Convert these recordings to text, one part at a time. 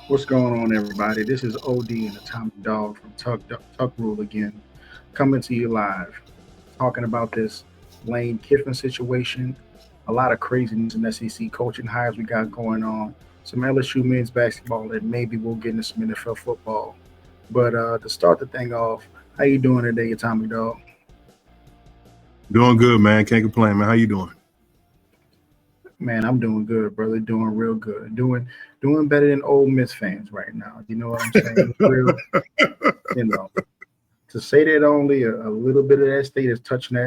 What's going on, everybody? This is OD and Atomic Dog from Tuck Rule again, coming to you live, talking about this Lane Kiffin situation, a lot of craziness in SEC coaching hires we got going on, some LSU men's basketball, and maybe we'll get into some NFL football. But to start the thing off, how you doing today, Atomic Dog? Doing good, man. Can't complain, man. How you doing? Man, I'm doing good, brother. Doing real good. Doing better than old Miss fans right now. You know what I'm saying? Real, you know. To say that only a little bit of that state is touching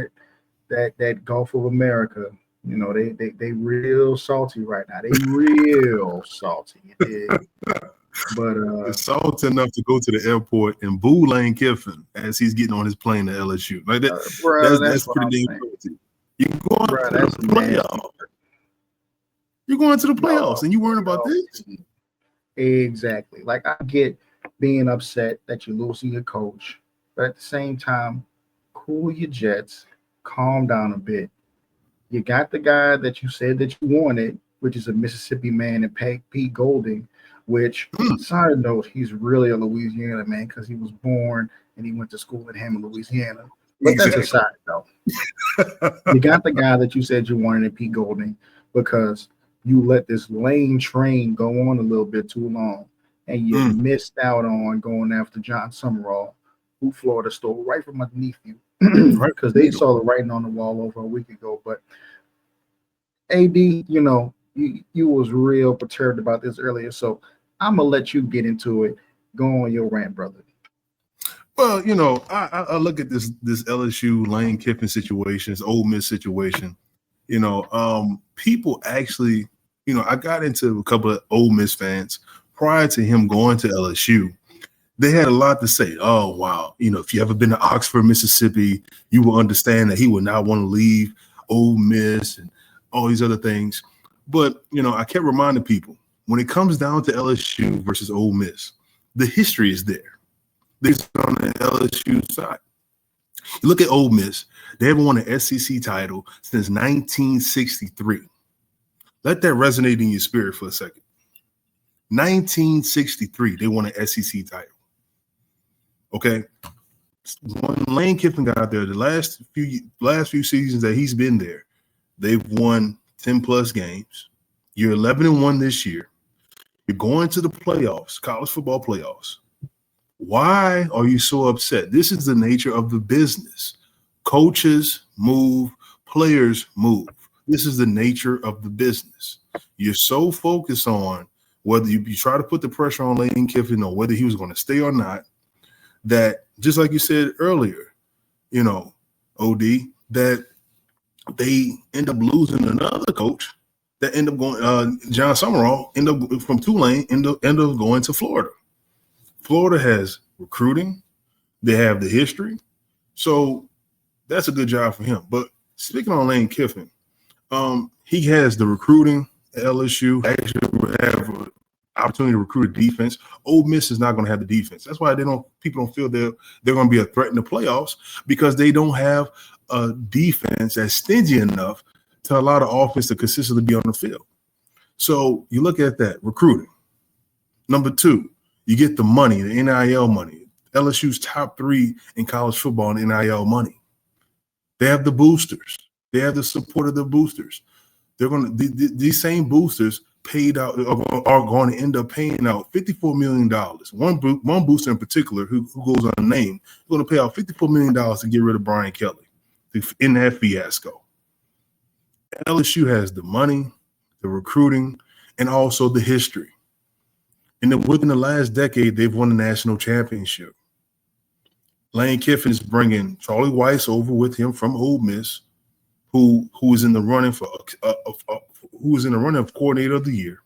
that Gulf of America. They real salty right now. They real salty. You dig? But It's salty enough to go to the airport and boo Lane Kiffin as he's getting on his plane to LSU. Like that, bro, that's what pretty I'm damn saying. crazy. You going Bro, to that's the playoffs? You're going to the playoffs, and you worrying about this? Exactly. Like I get being upset that you're losing your coach, but at the same time, cool your jets, calm down a bit. You got the guy that you said that you wanted, which is a Mississippi man and Pete Golding, which, Hmm, side note, he's really a Louisiana man because he was born and he went to school in Hammond, Louisiana. But that's a exactly. side note. You got the guy that you said you wanted in Pete Golding because you let this lane train go on a little bit too long and you Mm, missed out on going after John Summerall, who Florida stole right from underneath you right. because they saw the writing on the wall over a week ago. But AD, you was real perturbed about this earlier, so I'm gonna let you get into it. Go on your rant, brother. Well, I look at this LSU Lane Kiffin situation, this Ole Miss situation. People actually, I got into a couple of Ole Miss fans prior to him going to LSU. They had a lot to say. Oh, wow. If you ever been to Oxford, Mississippi, you will understand that he would not want to leave Ole Miss and all these other things. But, I kept reminding people when it comes down to LSU versus Ole Miss, the history is there. There's on the LSU side. You look at Ole Miss, they haven't won an SEC title since 1963. Let that resonate in your spirit for a second. 1963, they won an SEC title. Okay, when Lane Kiffin got there, the last few seasons that he's been there, they've won 10 plus games. You're 11-1 this year. You're going to the playoffs, college football playoffs. Why are you so upset? This is the nature of the business. Coaches move, players move. This is the nature of the business. You're so focused on whether you try to put the pressure on Lane Kiffin or whether he was going to stay or not, that just like you said earlier, OD, that they end up losing another coach that end up going, John Summerall, end up from Tulane, end up going to Florida. Florida has recruiting, they have the history, so that's a good job for him. But speaking on Lane Kiffin, he has the recruiting at LSU. Actually, have an opportunity to recruit a defense. Ole Miss is not going to have the defense. That's why people don't feel they're going to be a threat in the playoffs because they don't have a defense that's stingy enough to allow the offense to consistently be on the field. So you look at that recruiting. Number two, you get the money, the NIL money. LSU's top 3 in college football in NIL money. They have the boosters. They have the support of the boosters. They're going to these same boosters paid out are going to end up paying out $54 million. One booster in particular who goes unnamed is going to pay out $54 million to get rid of Brian Kelly in that fiasco. LSU has the money, the recruiting, and also the history. And then within the last decade, they've won the national championship. Lane Kiffin is bringing Charlie Weiss over with him from Ole Miss, who is in the running for who is in the running of coordinator of the year.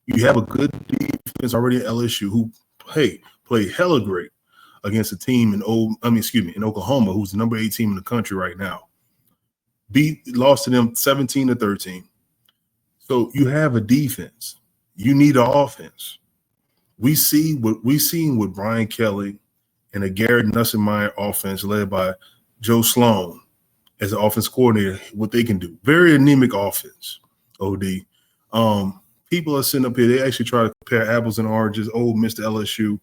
You have a good defense already at LSU who played hella great against a team in Oklahoma, who's the number 8 team in the country right now. Lost to them 17-13. So you have a defense. You need an offense. We see what we seen with Brian Kelly and a Garrett Nussmeier offense led by Joe Sloan as an offense coordinator, what they can do. Very anemic offense, OD. people are sitting up here. They actually try to compare apples and oranges. Ole Miss to LSU.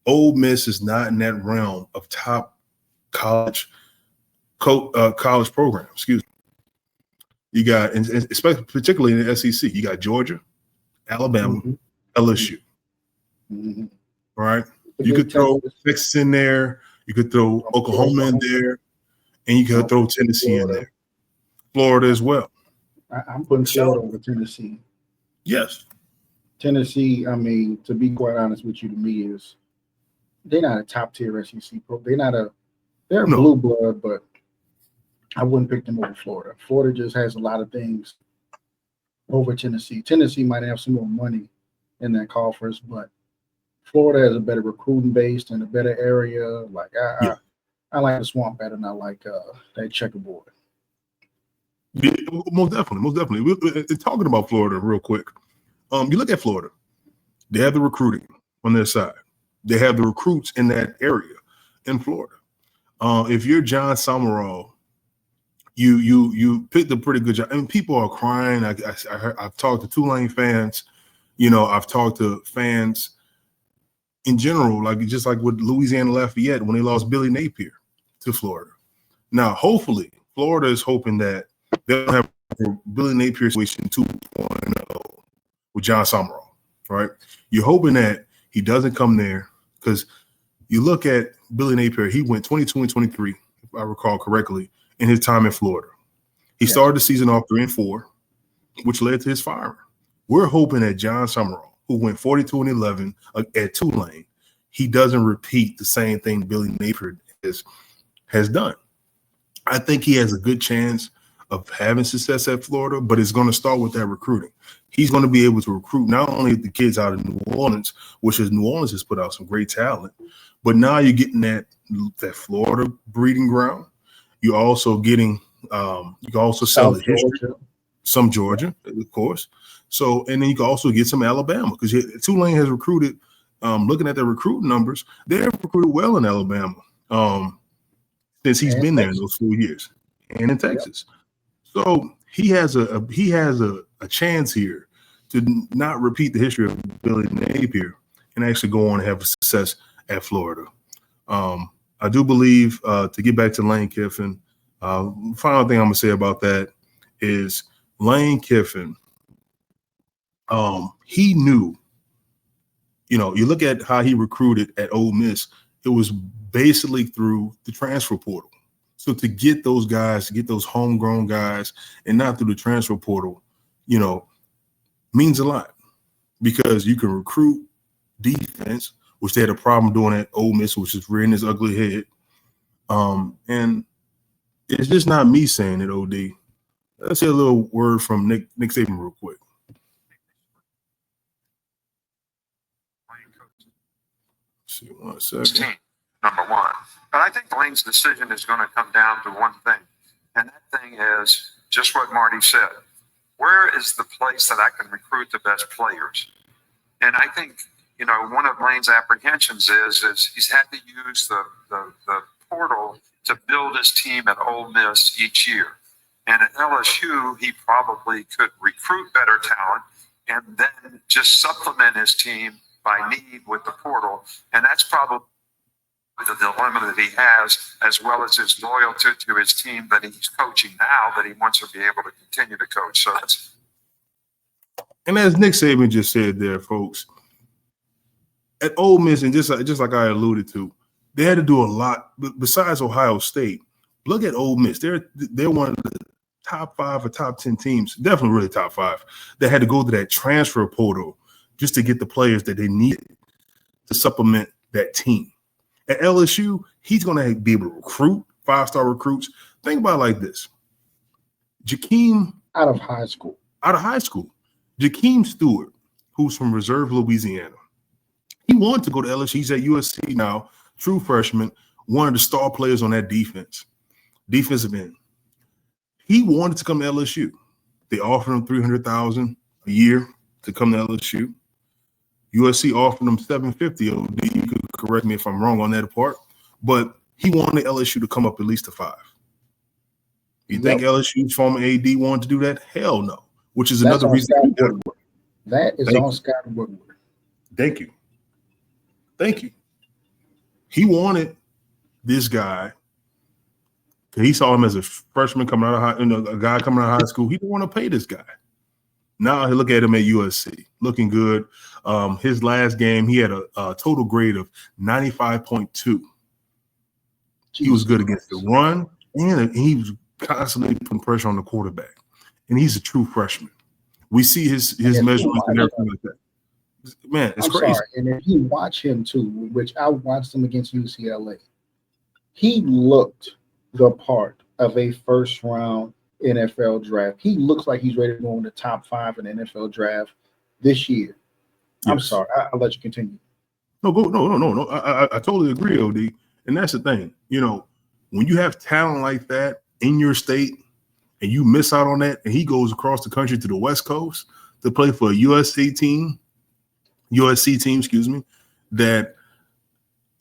Ole Miss is not in that realm of top college program. Excuse me. You got, and especially particularly in the SEC, you got Georgia, Alabama, LSU. Mm-hmm. All right. You could throw Texas in there. You could throw Oklahoma in there, and you could throw Tennessee in there. Florida as well. I'm putting Florida over Tennessee. Yes. Tennessee, I mean, to be quite honest with you, to me, is they're not a top tier SEC pro. They're a blue blood, but I wouldn't pick them over Florida. Florida just has a lot of things over Tennessee. Tennessee might have some more money in that coffers, but Florida has a better recruiting base and a better area. Like I like the swamp better than I like that checkerboard. Yeah, most definitely. We're talking about Florida real quick. You look at Florida; they have the recruiting on their side. They have the recruits in that area in Florida. If you're John Summerall, you picked a pretty good job. I mean, people are crying. I've talked to Tulane fans. I've talked to fans in general, just like with Louisiana Lafayette when they lost Billy Napier to Florida. Now, hopefully, Florida is hoping that they'll have Billy Napier situation 2.0 with John Summerall, right? You're hoping that he doesn't come there because you look at Billy Napier, he went 22 and 23, if I recall correctly, in his time in Florida. He started the season off 3-4, which led to his firing. We're hoping that John Summerall, who went 42 and 11 at Tulane, he doesn't repeat the same thing Billy Napier has done. I think he has a good chance of having success at Florida, but it's going to start with that recruiting. He's going to be able to recruit not only the kids out of New Orleans, which is New Orleans has put out some great talent, but now you're getting that Florida breeding ground. You're also getting you can also sell the history, some Georgia, of course. So, and then you can also get some Alabama because Tulane has recruited. Looking at their recruiting numbers, they have recruited well in Alabama since he's been there in those 4 years, and in Texas. So he has a chance here to not repeat the history of Billy Napier and actually go on and have success at Florida. I do believe to get back to Lane Kiffin. Final thing I'm gonna say about that is Lane Kiffin. He knew, you look at how he recruited at Ole Miss, it was basically through the transfer portal. So to get those guys, to get those homegrown guys and not through the transfer portal, means a lot because you can recruit defense, which they had a problem doing at Ole Miss, which is rearing its ugly head. And it's just not me saying it, OD. Let's hear a little word from Nick Saban real quick. Let's see 1 second. Number one. But I think Lane's decision is going to come down to one thing. And that thing is just what Marty said. Where is the place that I can recruit the best players? And I think, one of Lane's apprehensions is he's had to use the portal to build his team at Ole Miss each year. And at LSU, he probably could recruit better talent and then just supplement his team by need with the portal. And that's probably the dilemma that he has, as well as his loyalty to his team that he's coaching now, that he wants to be able to continue to coach. So that's. And as Nick Saban just said there, folks, at Ole Miss, and just like I alluded to, they had to do a lot besides Ohio State. Look at Ole Miss; they're one of the top 5 or top 10 teams, definitely really top 5, that had to go to that transfer portal just to get the players that they needed to supplement that team. At LSU, he's going to be able to recruit 5-star recruits. Think about it like this. Jakeem out of high school. Jakeem Stewart, who's from Reserve, Louisiana. He wanted to go to LSU. He's at USC now, true freshman, one of the star players on that defensive end. He wanted to come to LSU. They offered him $300,000 a year to come to LSU. USC offered him $750,000. OD. You could correct me if I'm wrong on that part, but he wanted LSU to come up at least to 5. You think LSU's former AD wanted to do that? Hell no. Which is another reason. That is Thank on you. Scott Woodward. Thank you. Thank you. He wanted this guy. He saw him as a freshman coming out of a guy coming out of high school. He didn't want to pay this guy. Now he look at him at USC, looking good. His last game, he had a total grade of 95.2. He was good against the run, and he was constantly putting pressure on the quarterback. And he's a true freshman. We see his measurements and everything like that. Man, it's crazy. Sorry. And if you watch him too, which I watched him against UCLA, he looked the part of a first round NFL draft. He looks like he's ready to go in the top 5 in the NFL draft this year. Yes. I'm sorry. I'll let you continue. No. I totally agree, OD. And that's the thing. You know, when you have talent like that in your state and you miss out on that, and he goes across the country to the West Coast to play for a USC team, that,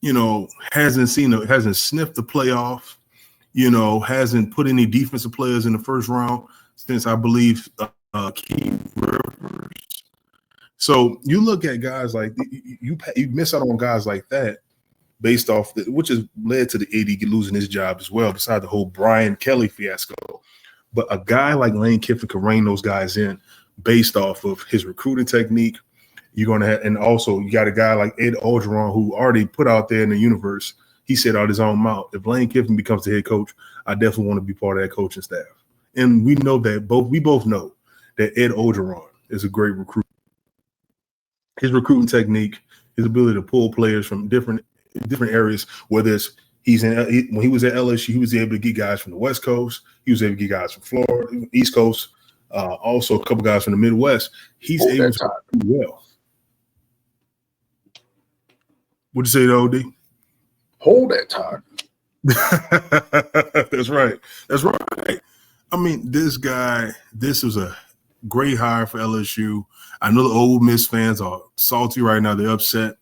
you know, hasn't sniffed the playoff, you know, hasn't put any defensive players in the first round since, I believe, Keith Rivers. So you look at guys like you miss out on guys like that based off which has led to the AD losing his job as well, besides the whole Brian Kelly fiasco. But a guy like Lane Kiffin can rein those guys in based off of his recruiting technique. You're going to have, and also you got a guy like Ed Orgeron who already put out there in the universe. He said out his own mouth, if Lane Kiffin becomes the head coach, I definitely want to be part of that coaching staff. And we know that we both know that Ed Orgeron is a great recruiter. His recruiting technique, his ability to pull players from different areas, whether it's when he was at LSU, he was able to get guys from the West Coast. He was able to get guys from Florida, East Coast, also a couple guys from the Midwest. He's able to do well. What'd you say, OD? Hold that time. That's right. I mean, this was a great hire for LSU. I know the Ole Miss fans are salty right now. They're upset.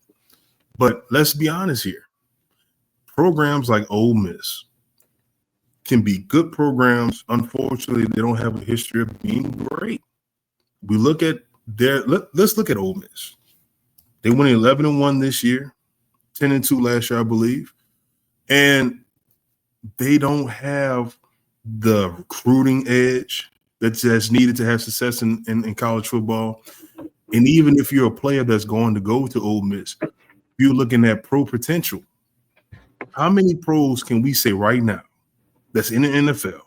But let's be honest here. Programs like Ole Miss can be good programs. Unfortunately, they don't have a history of being great. We look at let's look at Ole Miss. They went 11-1 this year, 10-2 last year, I believe. And they don't have the recruiting edge that's needed to have success in college football. And even if you're a player that's going to go to Ole Miss, you're looking at pro potential. How many pros can we say right now that's in the NFL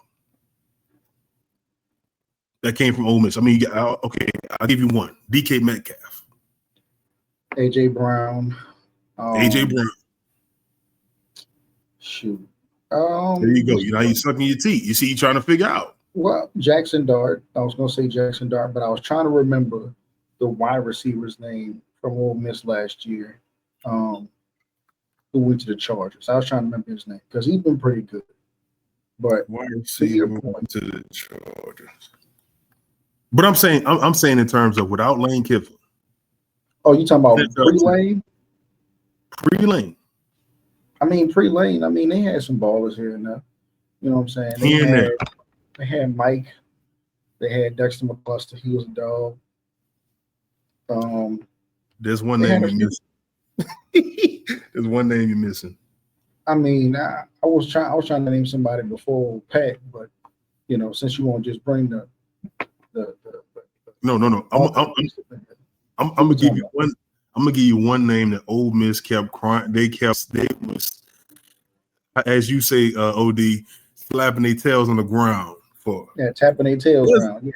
that came from Ole Miss? I mean, I'll give you one. DK Metcalf. AJ Brown. AJ Brown. Shoot. There you go. You know, you're sucking your teeth. You see, you're trying to figure out. Well, Jackson Dart. I was going to say Jackson Dart, but I was trying to remember the wide receiver's name from Ole Miss last year, who went to the Chargers. I was trying to remember his name because he's been pretty good. But wide receiver went to the Chargers. But I'm saying in terms of without Lane Kiffin. Oh, you talking about pre-Lane? Pre-Lane. I mean, pre-Lane. I mean, they had some ballers here and there. You know what I'm saying? They had Mike. They had Dexter McCluster. He was a dog. There's one name you're missing. There's one name you're missing. I mean, I was trying to name somebody before Pat, but you know, since you won't just bring the no. I'm gonna give you one. I'm gonna give you one name that Ole Miss kept crying. They was, as you say, OD, slapping their tails on the ground for. Yeah, tapping their tails around.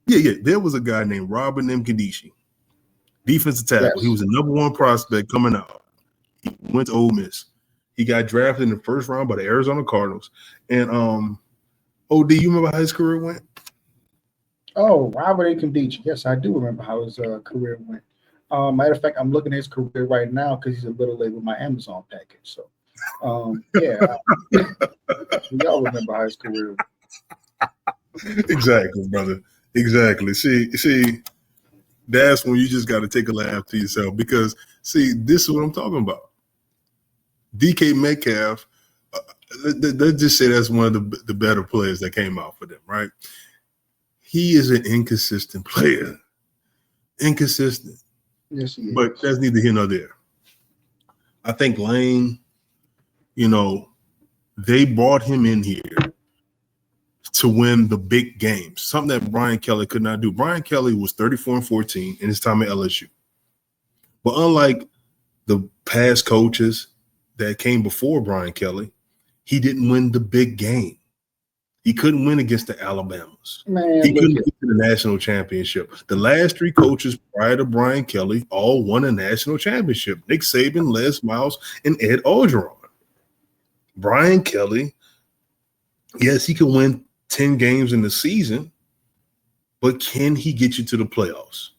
Yeah. There was a guy named Robin Mkadishi, defensive tackle. Yes. He was a #1 prospect coming out. He went to Ole Miss. He got drafted in the first round by the Arizona Cardinals. And OD, you remember how his career went? Oh, Robert Mkadishi. Yes, I do remember how his career went. Matter of fact, I'm looking at his career right now because he's a little late with my Amazon package. So, we all remember how his career went. Exactly, brother. Exactly. See, that's when you just got to take a laugh to yourself because, see, this is what I'm talking about. DK Metcalf, let's just say that's one of the better players that came out for them, right? He is an inconsistent player. inconsistent. Yes, he is. But that's neither here nor there. I think Lane, they brought him in here to win the big games, something that Brian Kelly could not do. Brian Kelly was 34-14 in his time at LSU. But unlike the past coaches that came before Brian Kelly, he didn't win the big game. He couldn't win against the Alabamas. Man, He couldn't look get to the national championship. The last three coaches prior to Brian Kelly all won a national championship. Nick Saban, Les Miles, and Ed Orgeron. Brian Kelly, yes, he can win 10 games in the season, but can he get you to the playoffs?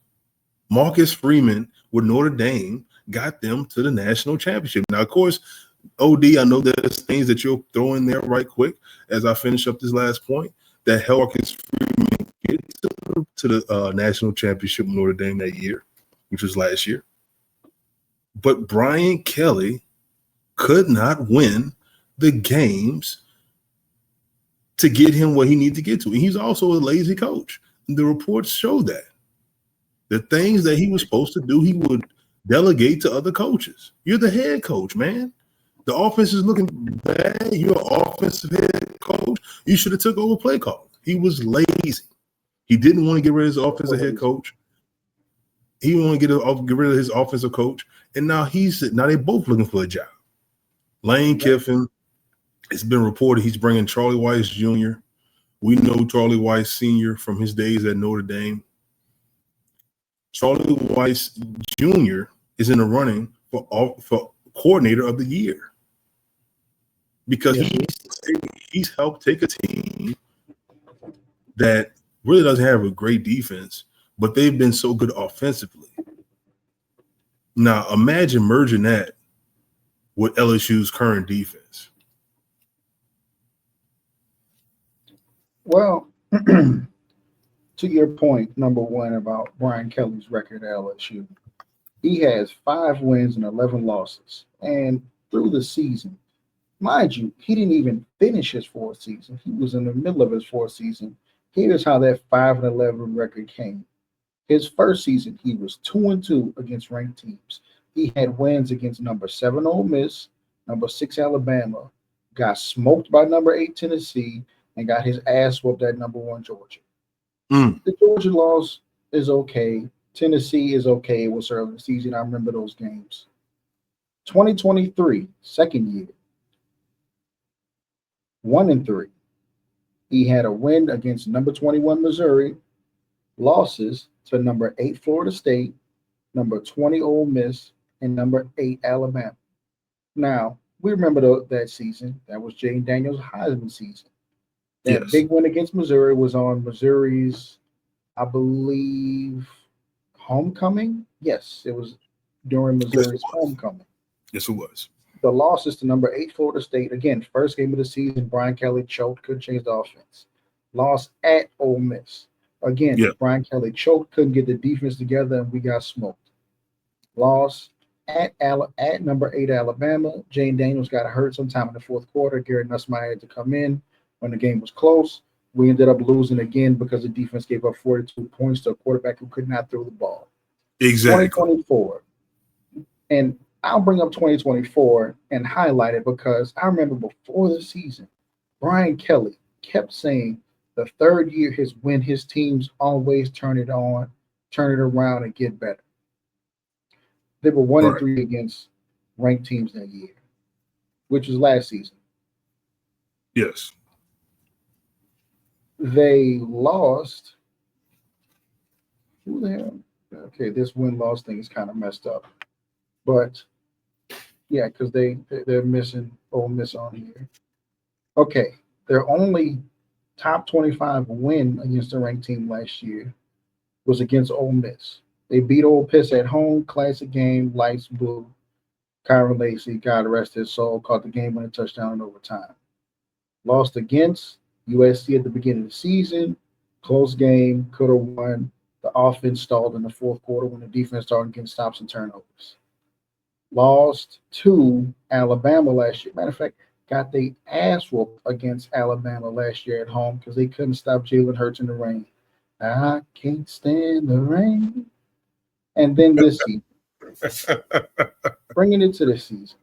Marcus Freeman with Notre Dame got them to the national championship. Now, of course, OD, I know there's things that you'll throw in there right quick as I finish up this last point that helped Marcus Freeman get to the national championship with Notre Dame that year, which was last year. But Brian Kelly could not win the games to get him what he needed to get to. And he's also a lazy coach. The reports show that. The things that he was supposed to do, he would delegate to other coaches. You're the head coach, man. The offense is looking bad. You're an offensive head coach. You should have took over play call. He was lazy. He didn't want to get rid of his offensive head coach. He wanted to get rid of his offensive coach. And now they both looking for a job. Lane Kiffin, it's been reported he's bringing Charlie Weiss Jr. We know Charlie Weiss Sr. from his days at Notre Dame. Charlie Weiss Jr. is in the running for coordinator of the year because he's helped take a team that really doesn't have a great defense, but they've been so good offensively. Now, imagine merging that with LSU's current defense. Well, to your point, number one, about Brian Kelly's record at LSU, he has 5 wins and 11 losses. And through the season, mind you, he didn't even finish his 4th season. He was in the middle of his 4th season. Here's how that 5-11 record came. His first season, he was 2-2 against ranked teams. He had wins against number 7 Ole Miss, number 6 Alabama, got smoked by number 8 Tennessee, and got his ass whooped at number 1 Georgia. The Georgia loss is okay. Tennessee is okay. It was early in the season. I remember those games. 2023, second year, 1-3. He had a win against number 21 Missouri, losses to number 8 Florida State, number 20 Ole Miss, and number 8 Alabama. Now, we remember that season. That was Jane Daniels' Heisman season. That big win against Missouri was on Missouri's, I believe, homecoming. Yes, it was during Missouri's homecoming. Yes, it was. The losses to number 8 Florida State. Again, first game of the season, Brian Kelly choked, couldn't change the offense. Lost at Ole Miss. Again, Brian Kelly choked, couldn't get the defense together, and we got smoked. Lost at number 8 Alabama. Jane Daniels got hurt sometime in the 4th quarter. Gary Nussmeier had to come in when the game was close. We ended up losing again because the defense gave up 42 points to a quarterback who could not throw the ball. Exactly. 2024. And I'll bring up 2024 and highlight it because I remember before the season, Brian Kelly kept saying the third year is when his teams always turn it around and get better. They were 1-3 against ranked teams that year, which was last season. Yes. They lost. Who the hell? Okay, this win-loss thing is kind of messed up. But, yeah, because they're missing Ole Miss on here. Okay, their only top 25 win against the ranked team last year was against Ole Miss. They beat Ole Miss at home, classic game, lights blue. Kyron Lacy, God rest his soul, caught the game-winning touchdown in overtime. Lost against USC at the beginning of the season. Close game, could have won. The offense stalled in the 4th quarter when the defense started getting stops and turnovers. Lost to Alabama last year. Matter of fact, got the ass whooped against Alabama last year at home because they couldn't stop Jalen Hurts in the rain. I can't stand the rain. And then this season, bringing it to this season.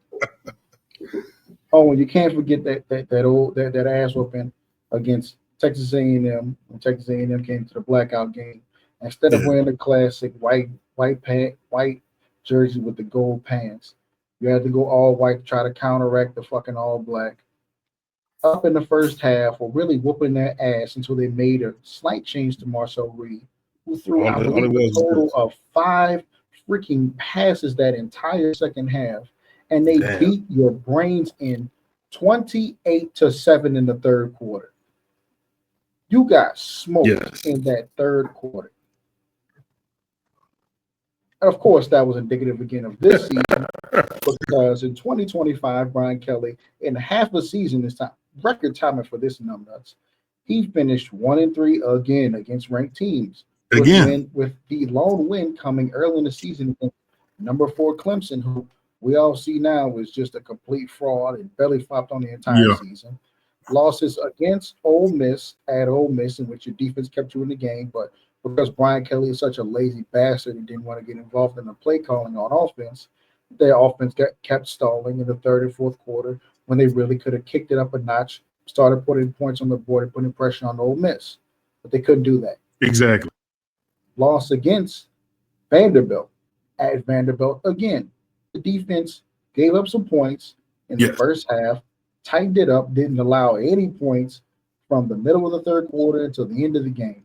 Oh, and you can't forget that ass whooping against Texas A&M when Texas A&M came to the blackout game. Instead of wearing the classic white jersey with the gold pants, you had to go all white to try to counteract the fucking all black. Up in the first half, or really whooping their ass until they made a slight change to Marcel Reed, who threw, I believe, a total of 5 freaking passes that entire second half, and they beat your brains in 28-7 in the third quarter. You got smoked in that third quarter. Of course, that was indicative again of this season because in 2025, Brian Kelly, in half a season this time, record timing for this numbnuts, he finished 1-3 again against ranked teams. With the lone win coming early in the season against number 4 Clemson, who we all see now is just a complete fraud and belly flopped on the entire season. Losses against Ole Miss at Ole Miss, in which your defense kept you in the game, but because Brian Kelly is such a lazy bastard and didn't want to get involved in the play calling on offense, their offense kept stalling in the third and fourth quarter when they really could have kicked it up a notch, started putting points on the board and putting pressure on Ole Miss. But they couldn't do that. Exactly. Loss against Vanderbilt at Vanderbilt again. The defense gave up some points in the first half, tightened it up, didn't allow any points from the middle of the third quarter until the end of the game.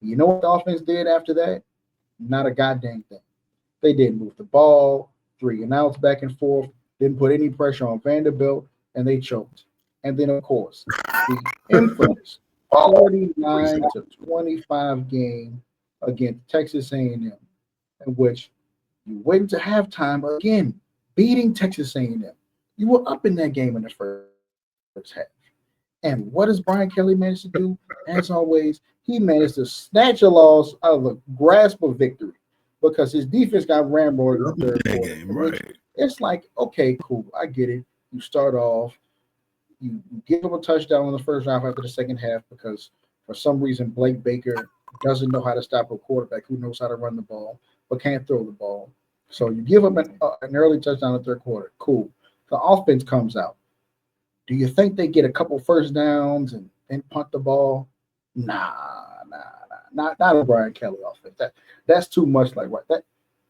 You know what the offense did after that? Not a goddamn thing. They didn't move the ball, 3 and outs back and forth, didn't put any pressure on Vanderbilt, and they choked. And then, of course, the infamous 49-25 game against Texas A&M, in which you went into halftime again, beating Texas A&M. You were up in that game in the first half. And what does Brian Kelly manage to do? As always, he managed to snatch a loss out of the grasp of victory because his defense got ramrolled in the third quarter. Right. It's like, okay, cool, I get it. You start off, you give up a touchdown in the first half after the second half because for some reason Blake Baker doesn't know how to stop a quarterback who knows how to run the ball but can't throw the ball. So you give up an early touchdown in the third quarter. Cool. The offense comes out. Do you think they get a couple first downs and then punt the ball? Nah. Not a Brian Kelly offense. That's too much like what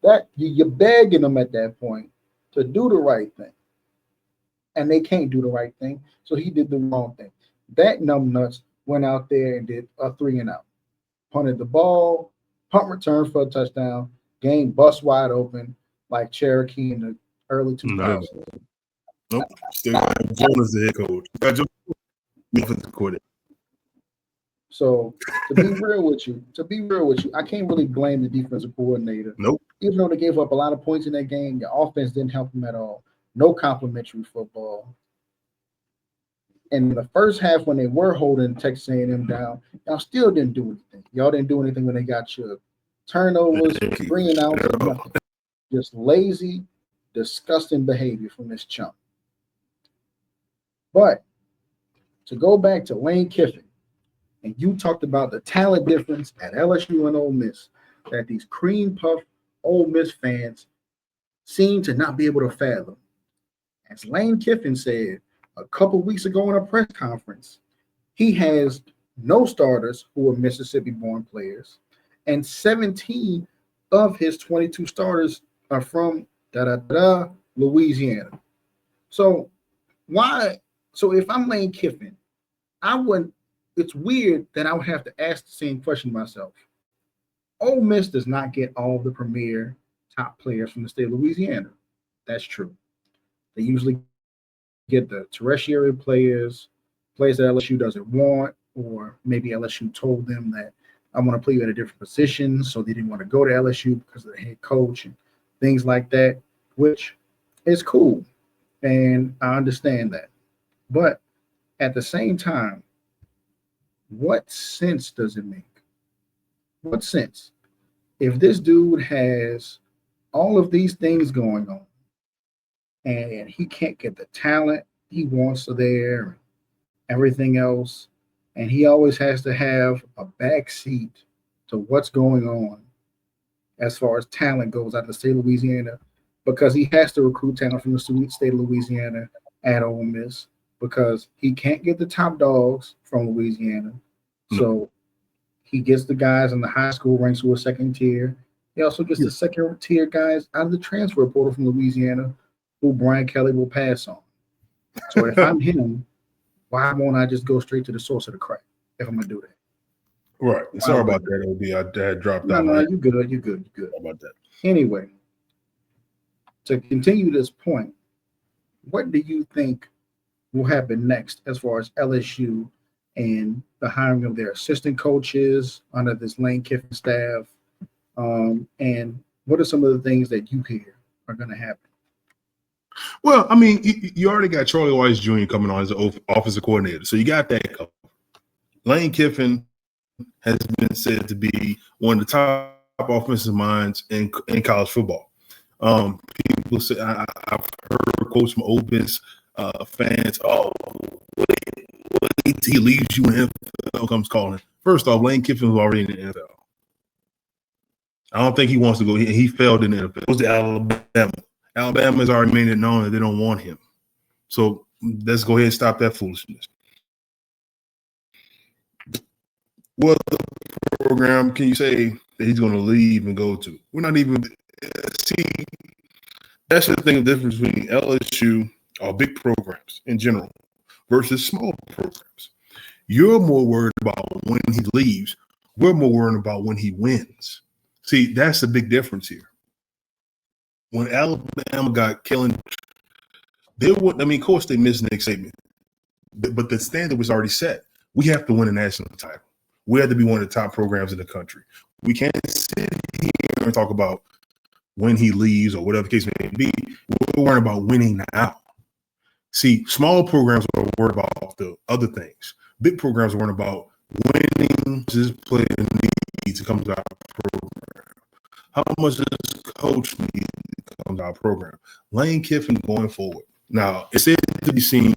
that you're begging them at that point to do the right thing. And they can't do the right thing. So he did the wrong thing. That numbnuts went out there and did a 3 and out. Punted the ball, punt return for a touchdown, game bust wide open like Cherokee in the early 2000s. Nope. Still Jonas the head coach. Defensive coordinator. So to be real with you, I can't really blame the defensive coordinator. Nope. Even though they gave up a lot of points in that game, your offense didn't help them at all. No complimentary football. And in the first half, when they were holding Texas A&M down, y'all still didn't do anything. Y'all didn't do anything when they got your turnovers, 3 and outs, nothing. Just lazy, disgusting behavior from this chump. But to go back to Lane Kiffin, and you talked about the talent difference at LSU and Ole Miss, that these cream puff Ole Miss fans seem to not be able to fathom. As Lane Kiffin said a couple weeks ago in a press conference, he has no starters who are Mississippi-born players, and 17 of his 22 starters are from Louisiana. So if I'm Lane Kiffin, it's weird that I would have to ask the same question myself. Ole Miss does not get all of the premier top players from the state of Louisiana. That's true. They usually get the tertiary players that LSU doesn't want, or maybe LSU told them that I want to play you at a different position, so they didn't want to go to LSU because of the head coach and things like that, which is cool. And I understand that. But at the same time, what sense does it make? What sense? If this dude has all of these things going on and he can't get the talent he wants there, everything else, and he always has to have a back seat to what's going on, as far as talent goes out of the state of Louisiana, because he has to recruit talent from the state of Louisiana at Ole Miss because he can't get the top dogs from Louisiana. So he gets the guys in the high school ranks who are second tier. He also gets the second tier guys out of the transfer portal from Louisiana who Brian Kelly will pass on. So if I'm him, why won't I just go straight to the source of the crack if I'm going to do that? Right. Sorry about that, OB. I had dropped out. No, you good. You good. Sorry about that. Anyway, to continue this point, what do you think will happen next as far as LSU and the hiring of their assistant coaches under this Lane Kiffin staff? And what are some of the things that you hear are going to happen? Well, I mean, you already got Charlie Weiss Jr. coming on as the offensive coordinator. So you got that covered. Lane Kiffin has been said to be one of the top offensive minds in college football. People say, I've heard quotes from Ole Miss fans, wait till he leaves you when NFL comes calling. First off, Lane Kiffin was already in the NFL. I don't think he wants to go. He failed in the NFL. It was to Alabama. Alabama has already made it known that they don't want him. So let's go ahead and stop that foolishness. What program can you say that he's going to leave and go to? We're not even see. That's the thing. The difference between LSU or big programs in general versus small programs. You're more worried about when he leaves. We're more worried about when he wins. See, that's the big difference here. When Alabama got Kellen, they would. I mean, of course, they missed Nick Saban, but the standard was already set. We have to win a national title. We have to be one of the top programs in the country. We can't sit here and talk about when he leaves or whatever the case may be. We're worried about winning now. See, small programs are worried about the other things. Big programs are worried about winning. This player needs to come to our program. How much does coach need to come to our program? Lane Kiffin going forward. Now, it's yet to be seen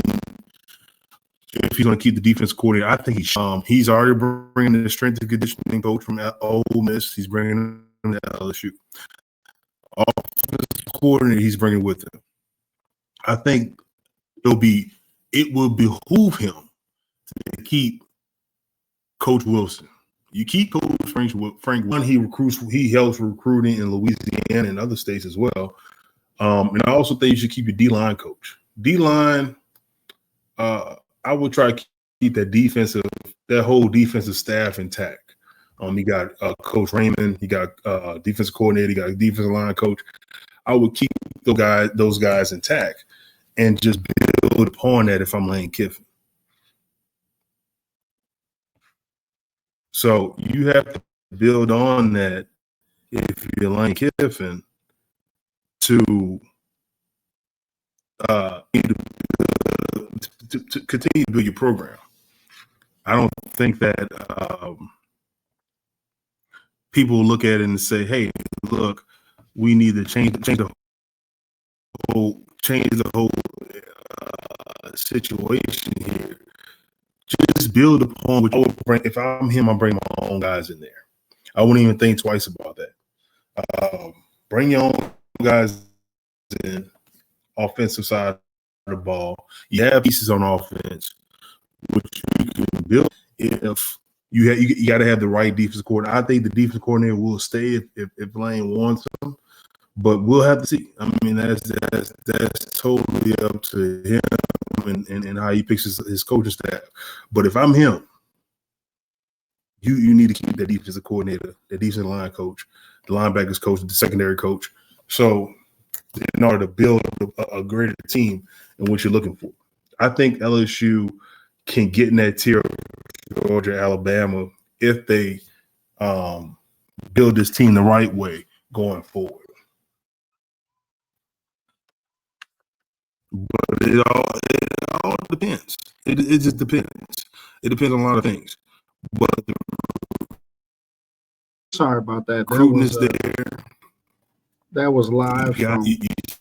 if he's going to keep the defense coordinator. I think he's already bringing the strength and conditioning coach from Ole Miss. He's bringing him to LSU. Offensive coordinator he's bringing with him. I think it will behoove him to keep Coach Wilson. You keep Coach Frank. One, he helps recruiting in Louisiana and other states as well. And I also think you should keep your D-line coach. D-line, I would try to keep that whole defensive staff intact. You got Coach Raymond, you got defensive coordinator, you got a defensive line coach. I would keep those guys intact and just build upon that if I'm Lane Kiffin. So you have to build on that if you're Lane Kiffin to continue to build your program. I don't think that people look at it and say, "Hey, look, we need to change the whole situation here." Just build upon what I would bring. If I'm him, I'm bringing my own guys in there. I wouldn't even think twice about that. Bring your own guys in, offensive side of the ball. You have pieces on offense, which you can build. If you got to have the right defensive coordinator. I think the defensive coordinator will stay if Lane wants him, but we'll have to see. I mean, that's totally up to him and how he picks his coaching staff. But if I'm him, you need to keep that defensive coordinator, the defensive line coach, the linebackers coach, the secondary coach. So in order to build a greater team and what you're looking for. I think LSU can get in that tier of Georgia, Alabama if they build this team the right way going forward. But it all depends. It just depends. It depends on a lot of things. But Sorry about that. recruiting is there. That was live from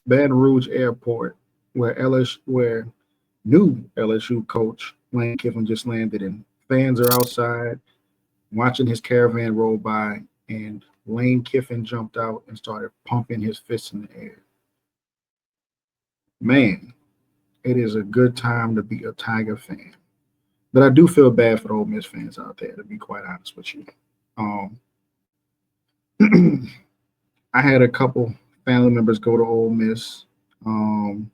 Baton Rouge Airport, where new LSU coach Lane Kiffin just landed, and fans are outside watching his caravan roll by, and Lane Kiffin jumped out and started pumping his fists in the air. Man, it is a good time to be a Tiger fan. But I do feel bad for the Ole Miss fans out there, to be quite honest with you. Um, I had a couple family members go to Ole Miss, and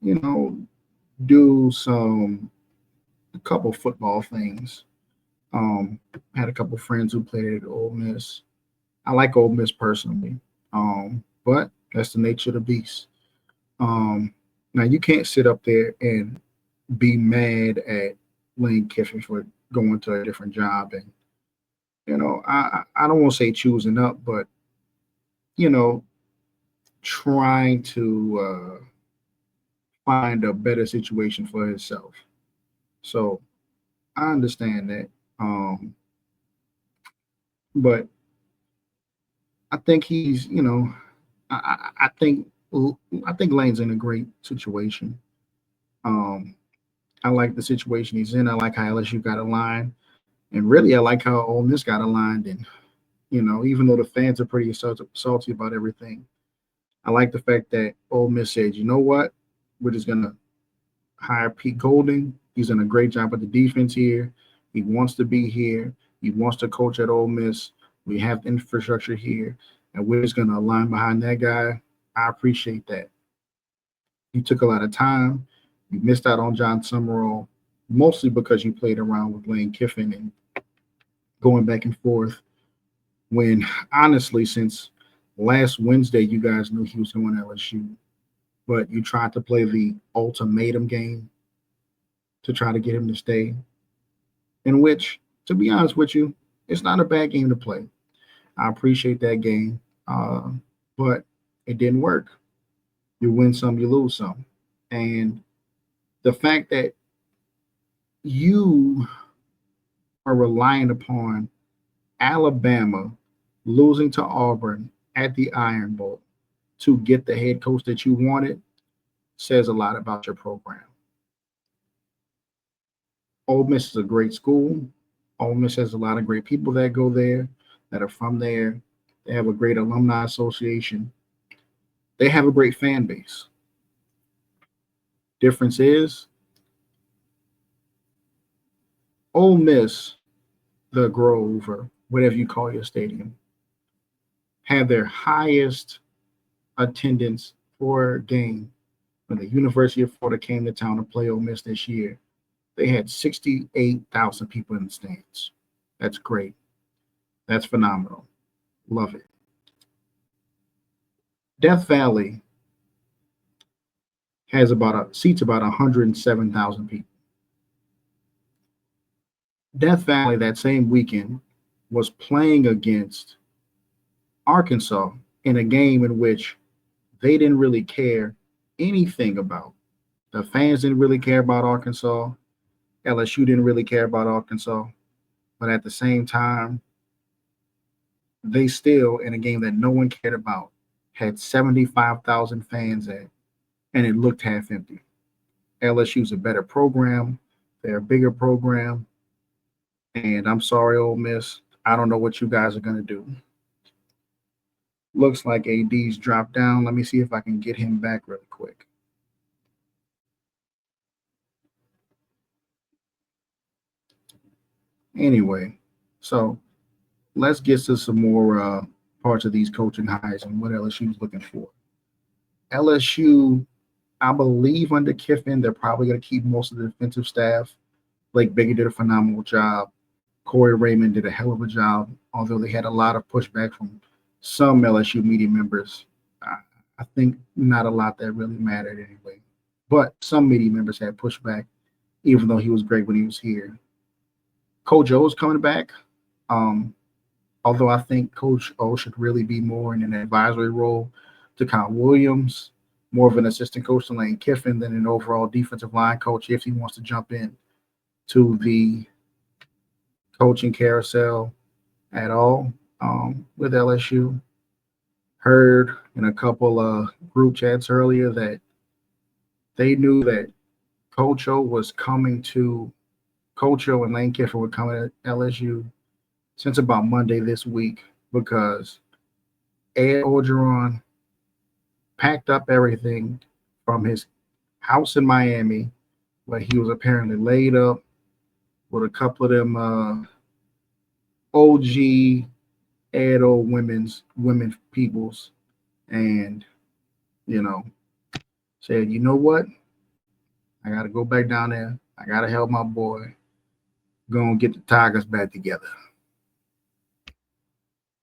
you know, do a couple football things. Had a couple friends who played at Ole Miss. I like Ole Miss personally, but that's the nature of the beast. Now you can't sit up there and be mad at Lane Kiffin for going to a different job, and I don't want to say choosing up, but you know trying to find a better situation for himself. So I understand that, but I think he's I think Lane's in a great situation. Um, I like the situation he's in. I like how LSU got aligned, and really, I like how Ole Miss got aligned. And even though the fans are pretty salty about everything, I like the fact that Ole Miss said, you know what, we're just gonna hire Pete Golding. He's done a great job with the defense here. He wants to be here. He wants to coach at Ole Miss. We have the infrastructure here, and we're just gonna align behind that guy. I appreciate that. You took a lot of time. You missed out on John Summerall, mostly because you played around with Lane Kiffin and going back and forth. When honestly, since last Wednesday, you guys knew he was going to LSU, but you tried to play the ultimatum game to try to get him to stay, in which, to be honest with you, it's not a bad game to play. I appreciate that game, but it didn't work. You win some, you lose some. And the fact that you are relying upon Alabama losing to Auburn at the Iron Bowl to get the head coach that you wanted says a lot about your program. Ole Miss is a great school. Ole Miss has a lot of great people that go there, that are from there. They have a great alumni association. They have a great fan base. Difference is Ole Miss, the Grove, or whatever you call your stadium, had their highest attendance for a game when the University of Florida came to town to play Ole Miss this year. They had 68,000 people in the stands. That's great. That's phenomenal. Love it. Death Valley has seats about 107,000 people. Death Valley that same weekend was playing against Arkansas in a game in which they didn't really care anything about. The fans didn't really care about Arkansas. LSU didn't really care about Arkansas. But at the same time, they still, in a game that no one cared about, had 75,000 fans at, and it looked half empty. LSU's a better program. They're a bigger program. And I'm sorry, Ole Miss. I don't know what you guys are going to do. Looks like AD's dropped down. Let me see if I can get him back really quick. Anyway, so let's get to some more parts of these coaching hires and what LSU is looking for. LSU, I believe under Kiffin, they're probably going to keep most of the defensive staff. Blake Baker did a phenomenal job. Corey Raymond did a hell of a job, although they had a lot of pushback from some LSU media members. I think not a lot that really mattered anyway. But some media members had pushback, even though he was great when he was here. Coach O is coming back. Although I think Coach O should really be more in an advisory role to Kyle Williams, more of an assistant coach to Lane Kiffin than an overall defensive line coach if he wants to jump in to the coaching carousel at all with LSU. Heard in a couple group chats earlier that they knew that Coach Coach O and Lane Kiffin were coming to LSU since about Monday this week because Ed Orgeron packed up everything from his house in Miami, where he was apparently laid up with a couple of them OG Edo women peoples, and said, you know what? I got to go back down there. I got to help my boy go and get the Tigers back together.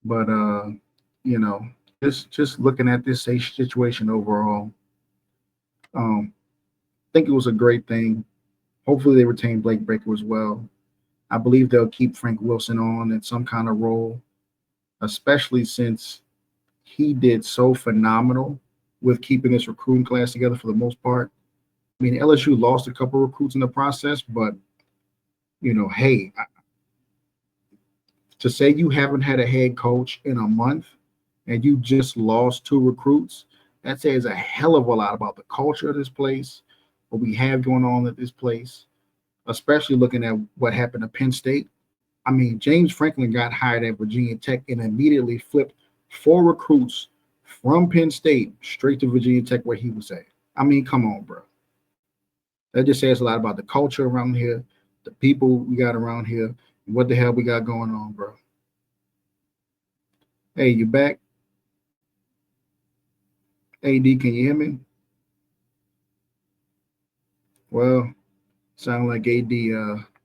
But just looking at this situation overall, I think it was a great thing. Hopefully they retain Blake Baker as well. I believe they'll keep Frank Wilson on in some kind of role, especially since he did so phenomenal with keeping this recruiting class together for the most part. I mean, LSU lost a couple of recruits in the process, but hey, to say you haven't had a head coach in a month and you just lost 2 recruits, that says a hell of a lot about the culture of this place, what we have going on at this place, especially looking at what happened at Penn State. I mean, James Franklin got hired at Virginia Tech and immediately flipped 4 recruits from Penn State straight to Virginia Tech where he was at. I mean, come on, bro. That just says a lot about the culture around here, the people we got around here, and what the hell we got going on, bro. Hey, you back? AD, can you hear me? Well, sound like AD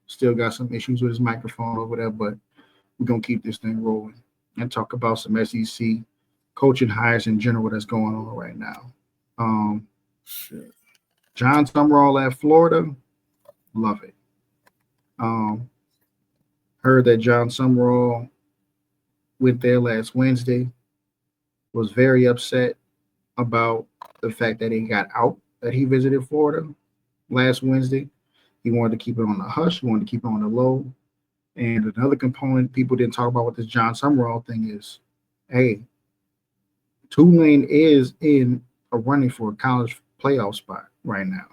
still got some issues with his microphone over there, but we're going to keep this thing rolling and talk about some SEC coaching hires in general that's going on right now. John Summerall at Florida, love it. Heard that John Summerall went there last Wednesday, was very upset about the fact that he got out, that he visited Florida last Wednesday. He wanted to keep it on the hush. He wanted to keep it on the low. And another component people didn't talk about with this John Summerall thing is, hey, Tulane is in a running for a college playoff spot right now.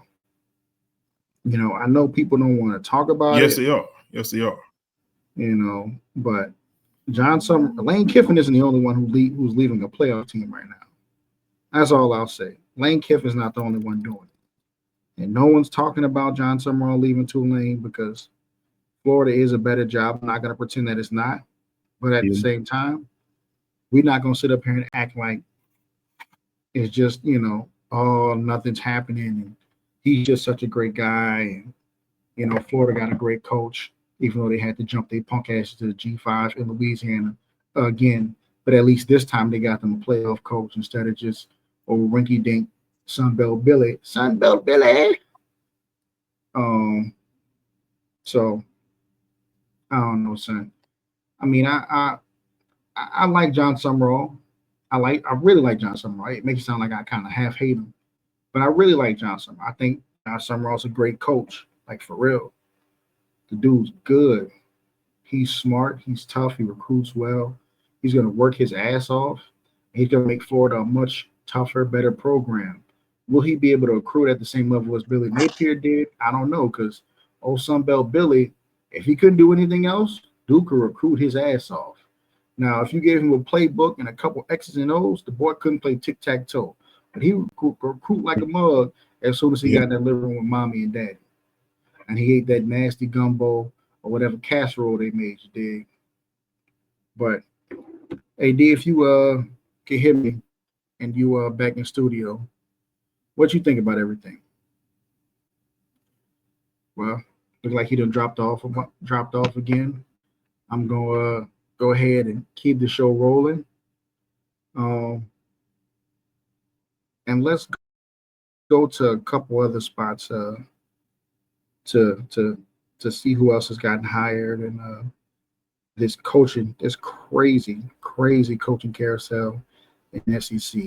I know people don't want to talk about it. Yes, they are. Yes, they are. But Lane Kiffin isn't the only one who's leaving a playoff team right now. That's all I'll say. Lane Kiffin's not the only one doing it. And no one's talking about John Summerall leaving Tulane because Florida is a better job. I'm not going to pretend that it's not. But at the same time, we're not going to sit up here and act like it's just, oh, nothing's happening. And he's just such a great guy. And, Florida got a great coach, even though they had to jump their punk asses to the G5 in Louisiana again. But at least this time they got them a playoff coach instead of just old rinky-dink Sunbelt Billy. Sunbelt Billy! So, I don't know, son. I mean, I like John Summerall. I really like John Summerall. It makes it sound like I kind of half hate him. But I really like John Summerall. I think John Summerall's a great coach, like for real. The dude's good. He's smart. He's tough. He recruits well. He's going to work his ass off. He's going to make Florida a much tougher, better program. Will he be able to recruit at the same level as Billy Napier did? I don't know, because old Sunbelt Billy, if he couldn't do anything else, Duke could recruit his ass off. Now, if you gave him a playbook and a couple X's and O's, the boy couldn't play tic-tac-toe. But he would recruit like a mug as soon as he got in that living room with mommy and daddy. And he ate that nasty gumbo or whatever casserole they made, you dig? But, AD, if you can hear me and you back in studio, what you think about everything? Well, look like he done dropped off again. I'm gonna go ahead and keep the show rolling. And let's go to a couple other spots to see who else has gotten hired and this crazy coaching carousel in SEC.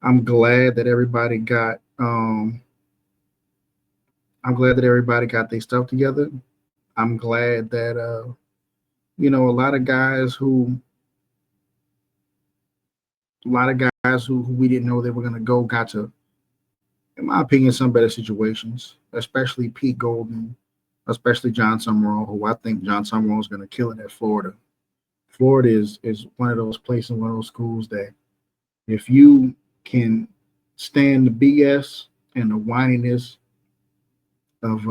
I'm glad that everybody got their stuff together. I'm glad that a lot of guys who we didn't know they were gonna go got to in my opinion, some better situations, especially Pete Golden, especially John Summerall, who I think John Summerall is going to kill it at Florida. Florida is one of those places, one of those schools that if you can stand the BS and the whininess of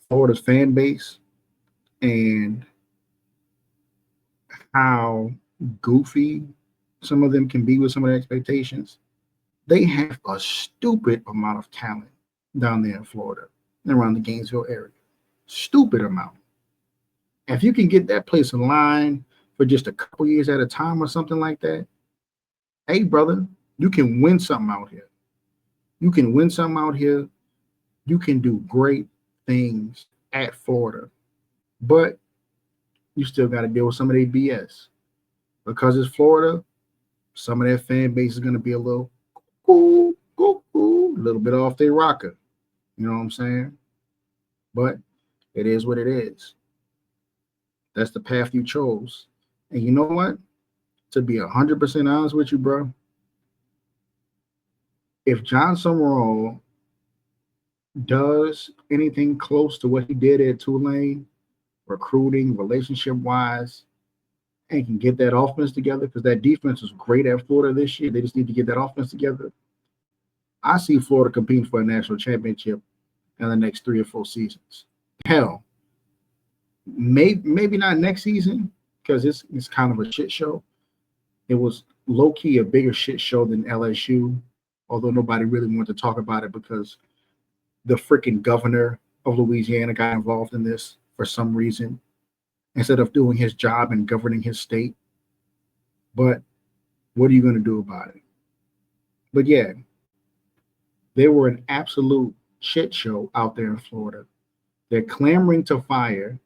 Florida's fan base and how goofy some of them can be with some of their expectations, they have a stupid amount of talent down there in Florida and around the Gainesville area. Stupid amount. If you can get that place in line for just a couple years at a time or something like that, hey, brother, you can win something out here. You can win something out here. You can do great things at Florida. But you still got to deal with some of their BS. Because it's Florida, some of their fan base is going to be a little a little bit off their rocker. You know what I'm saying? But it is what it is. That's the path you chose. And you know what? To be 100% honest with you, bro, if John Summerall does anything close to what he did at Tulane, recruiting, relationship-wise, and can get that offense together, because that defense was great at Florida this year. They just need to get that offense together. I see Florida competing for a national championship in the next 3 or 4 seasons. Hell, maybe not next season, because it's kind of a shit show. It was low-key a bigger shit show than LSU, although nobody really wanted to talk about it because the freaking governor of Louisiana got involved in this for some reason, instead of doing his job and governing his state. But what are you going to do about it? But yeah, they were an absolute shit show out there in Florida. They're clamoring to fire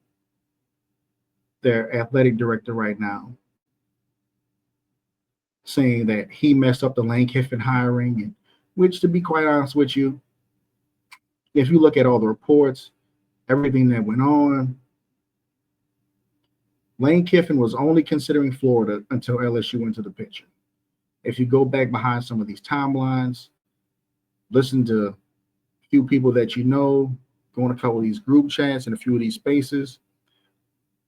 their athletic director right now, saying that he messed up the Lane Kiffin hiring, and which, to be quite honest with you, if you look at all the reports, everything that went on, Lane Kiffin was only considering Florida until LSU went to the picture. If you go back behind some of these timelines, listen to a few people that you know, go in a couple of these group chats and a few of these spaces,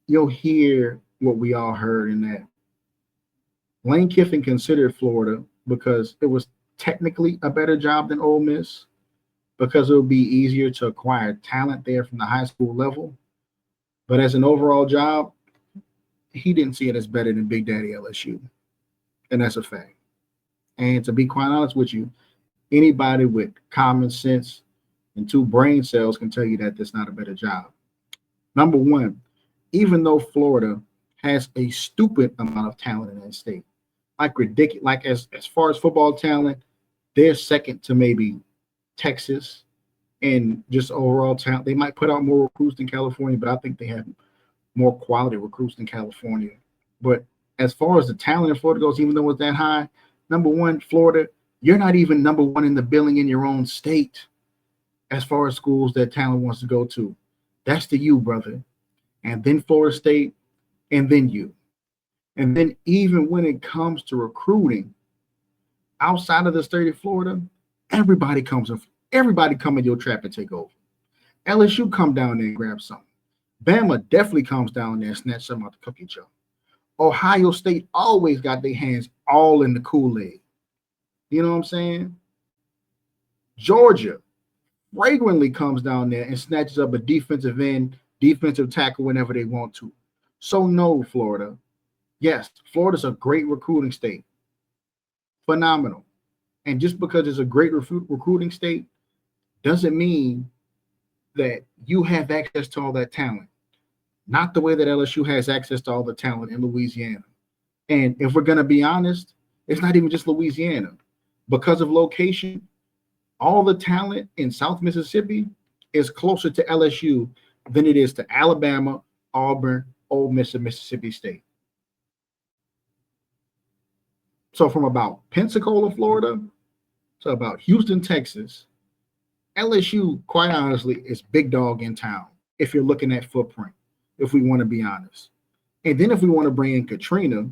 you'll hear what we all heard in that. Lane Kiffin considered Florida because it was technically a better job than Ole Miss, because it would be easier to acquire talent there from the high school level. But as an overall job, he didn't see it as better than Big Daddy LSU. And that's a fact. And to be quite honest with you, anybody with common sense and 2 brain cells can tell you that that's not a better job. Number one, even though Florida has a stupid amount of talent in that state, like ridiculous, like as far as football talent, they're second to maybe Texas and just overall talent. They might put out more recruits than California, but I think they have more quality recruits than California. But as far as the talent in Florida goes, even though it's that high, number one, Florida, you're not even number one in the billing in your own state as far as schools that talent wants to go to. That's the U, brother. And then Florida State, and then you. And then even when it comes to recruiting, outside of the state of Florida, everybody come in your trap and take over. LSU come down there and grab something. Bama definitely comes down there and snatch something out the cookie jar. Ohio State always got their hands all in the Kool-Aid. You know what I'm saying? Georgia flagrantly comes down there and snatches up a defensive end, defensive tackle whenever they want to. So no, Florida. Yes, Florida's a great recruiting state. Phenomenal. And just because it's a great recruiting state doesn't mean that you have access to all that talent. Not the way that LSU has access to all the talent in Louisiana. And if we're going to be honest, it's not even just Louisiana. Because of location, all the talent in South Mississippi is closer to LSU than it is to Alabama, Auburn, Ole Miss, and Mississippi State. So from about Pensacola, Florida, to about Houston, Texas, LSU, quite honestly, is big dog in town if you're looking at footprint, if we want to be honest. And then if we want to bring in Katrina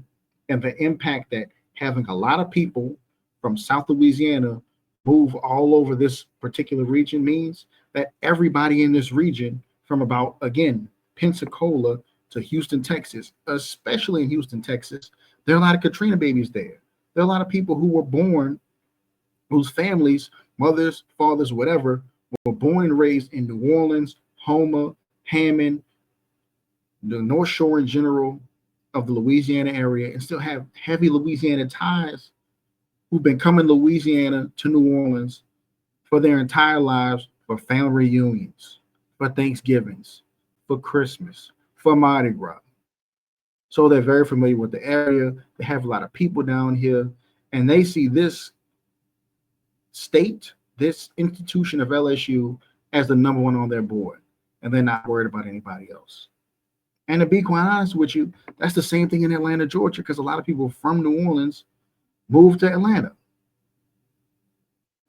and the impact that having a lot of people from South Louisiana move all over this particular region means that everybody in this region, from about, again, Pensacola to Houston, Texas, especially in Houston, Texas, there are a lot of Katrina babies there. There are a lot of people who were born, whose families, mothers, fathers, whatever, were born and raised in New Orleans, Houma, Hammond, the North Shore in general of the Louisiana area, and still have heavy Louisiana ties, who've been coming to Louisiana to New Orleans for their entire lives, for family reunions, for Thanksgivings, for Christmas, for Mardi Gras. So they're very familiar with the area. They have a lot of people down here, and they see this state, this institution of LSU, as the number one on their board, and they're not worried about anybody else. And to be quite honest with you, that's the same thing in Atlanta, Georgia, because a lot of people from New Orleans moved to Atlanta.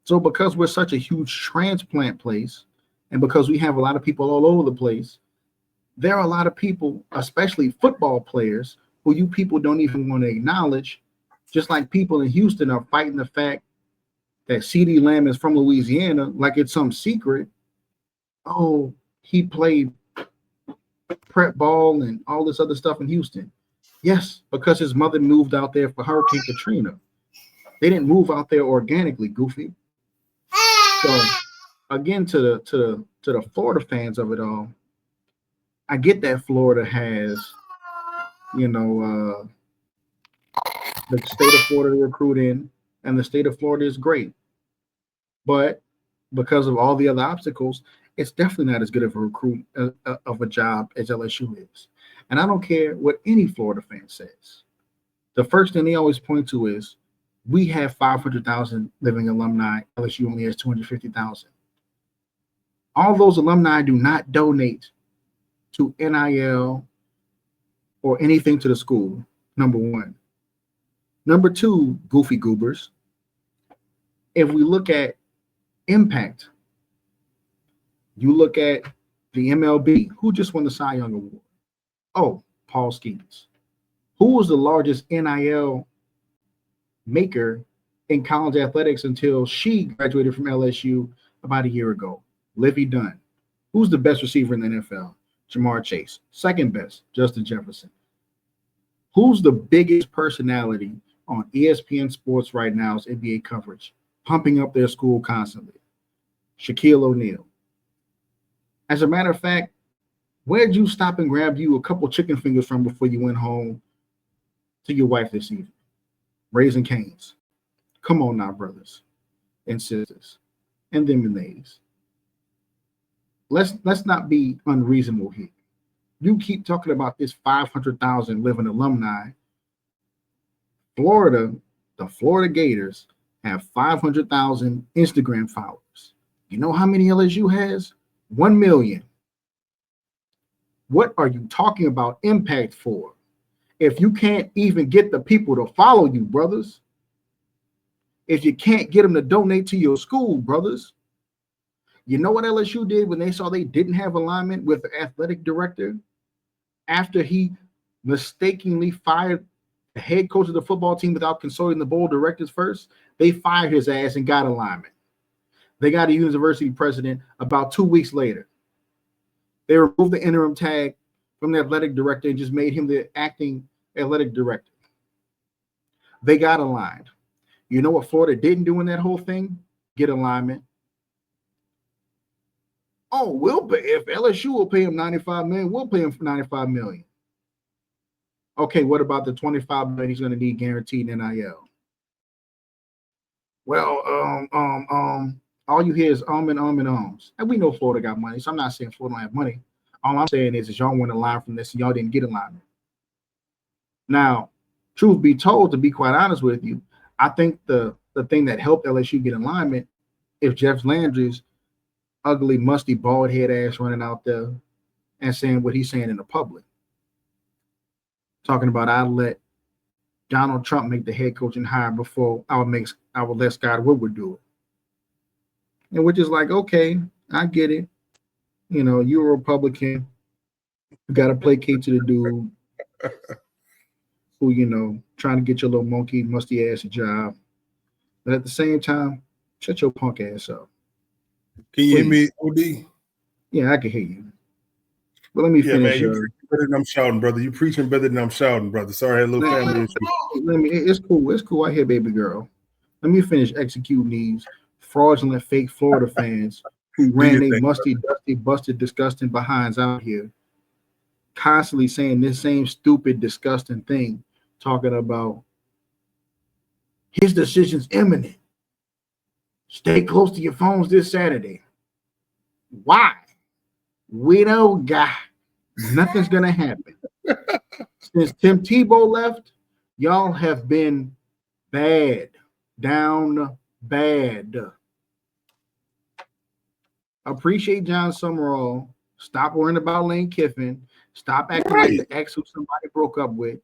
So because we're such a huge transplant place, and because we have a lot of people all over the place, there are a lot of people, especially football players, who you people don't even want to acknowledge, just like people in Houston are fighting the fact that CeeDee Lamb is from Louisiana like it's some secret. Oh, he played prep ball and all this other stuff in Houston. Yes, because his mother moved out there for Hurricane Katrina. They didn't move out there organically, Goofy. So again, to the Florida fans of it all, I get that Florida has, the state of Florida to recruit in, and the state of Florida is great. But because of all the other obstacles, it's definitely not as good of a recruit of a job as LSU is. And I don't care what any Florida fan says. The first thing they always point to is we have 500,000 living alumni. LSU only has 250,000. All those alumni do not donate to NIL or anything to the school, number one. Number two, goofy goobers. If we look at impact, you look at the MLB, who just won the Cy Young Award? Oh, Paul Skeens. Who was the largest NIL maker in college athletics until she graduated from LSU about a year ago? Livy Dunn. Who's the best receiver in the NFL? Jamar Chase. Second best, Justin Jefferson. Who's the biggest personality on ESPN Sports right now's NBA coverage, pumping up their school constantly? Shaquille O'Neal. As a matter of fact, where'd you stop and grab you a couple chicken fingers from before you went home to your wife this evening? Raising Cane's. Come on now, brothers and sisters and them and theys. Let's not be unreasonable here. You keep talking about this 500,000 living alumni. Florida, the Florida Gators, have 500,000 Instagram followers. You know how many LSU has? 1 million. What are you talking about impact for if you can't even get the people to follow you, brothers? If you can't get them to donate to your school, brothers? You know what LSU did when they saw they didn't have alignment with the athletic director after he mistakenly fired the head coach of the football team without consulting the board directors first? They fired his ass and got alignment. They got a university president about 2 weeks later. They removed the interim tag from the athletic director and just made him the acting athletic director. They got aligned. You know what Florida didn't do in that whole thing? Get alignment. Oh, we'll pay, if LSU will pay him $95 million, we'll pay him for $95 million. Okay, what about the $25 million he's going to need guaranteed in NIL? Well, all you hear is and ums. And we know Florida got money, so I'm not saying Florida don't have money. All I'm saying is y'all want to line from this and y'all didn't get alignment. Now, truth be told, to be quite honest with you, I think the thing that helped LSU get alignment, if Jeff Landry's ugly, musty, bald head ass running out there and saying what he's saying in the public. Talking about I'll let Donald Trump make the head coaching hire before I would let Scott Woodward do it. And we're just like, okay, I get it. You know, you're a Republican. You got to placate to the dude who, trying to get your little monkey, musty ass a job. But at the same time, Shut your punk ass up. Can you hear Please. me, OD? Yeah, I can hear you. But let me Yeah, man, finish. you preaching better than I'm shouting, brother. You preaching better than I'm shouting, brother. Sorry, I had a little family issue. It's cool. It's cool. I hear, baby girl. Let me finish executing these fraudulent, fake Florida fans who Do ran your they thing, musty, dusty, busted, disgusting behinds out here, constantly saying this same stupid, disgusting thing, talking about his decision's imminent. Stay close to your phones this Saturday. Why? We don't got nothing's gonna happen. Since Tim Tebow left, y'all have been bad, down bad. Appreciate John Summerall. Stop worrying about Lane Kiffin. Stop acting like the ex who somebody broke up with,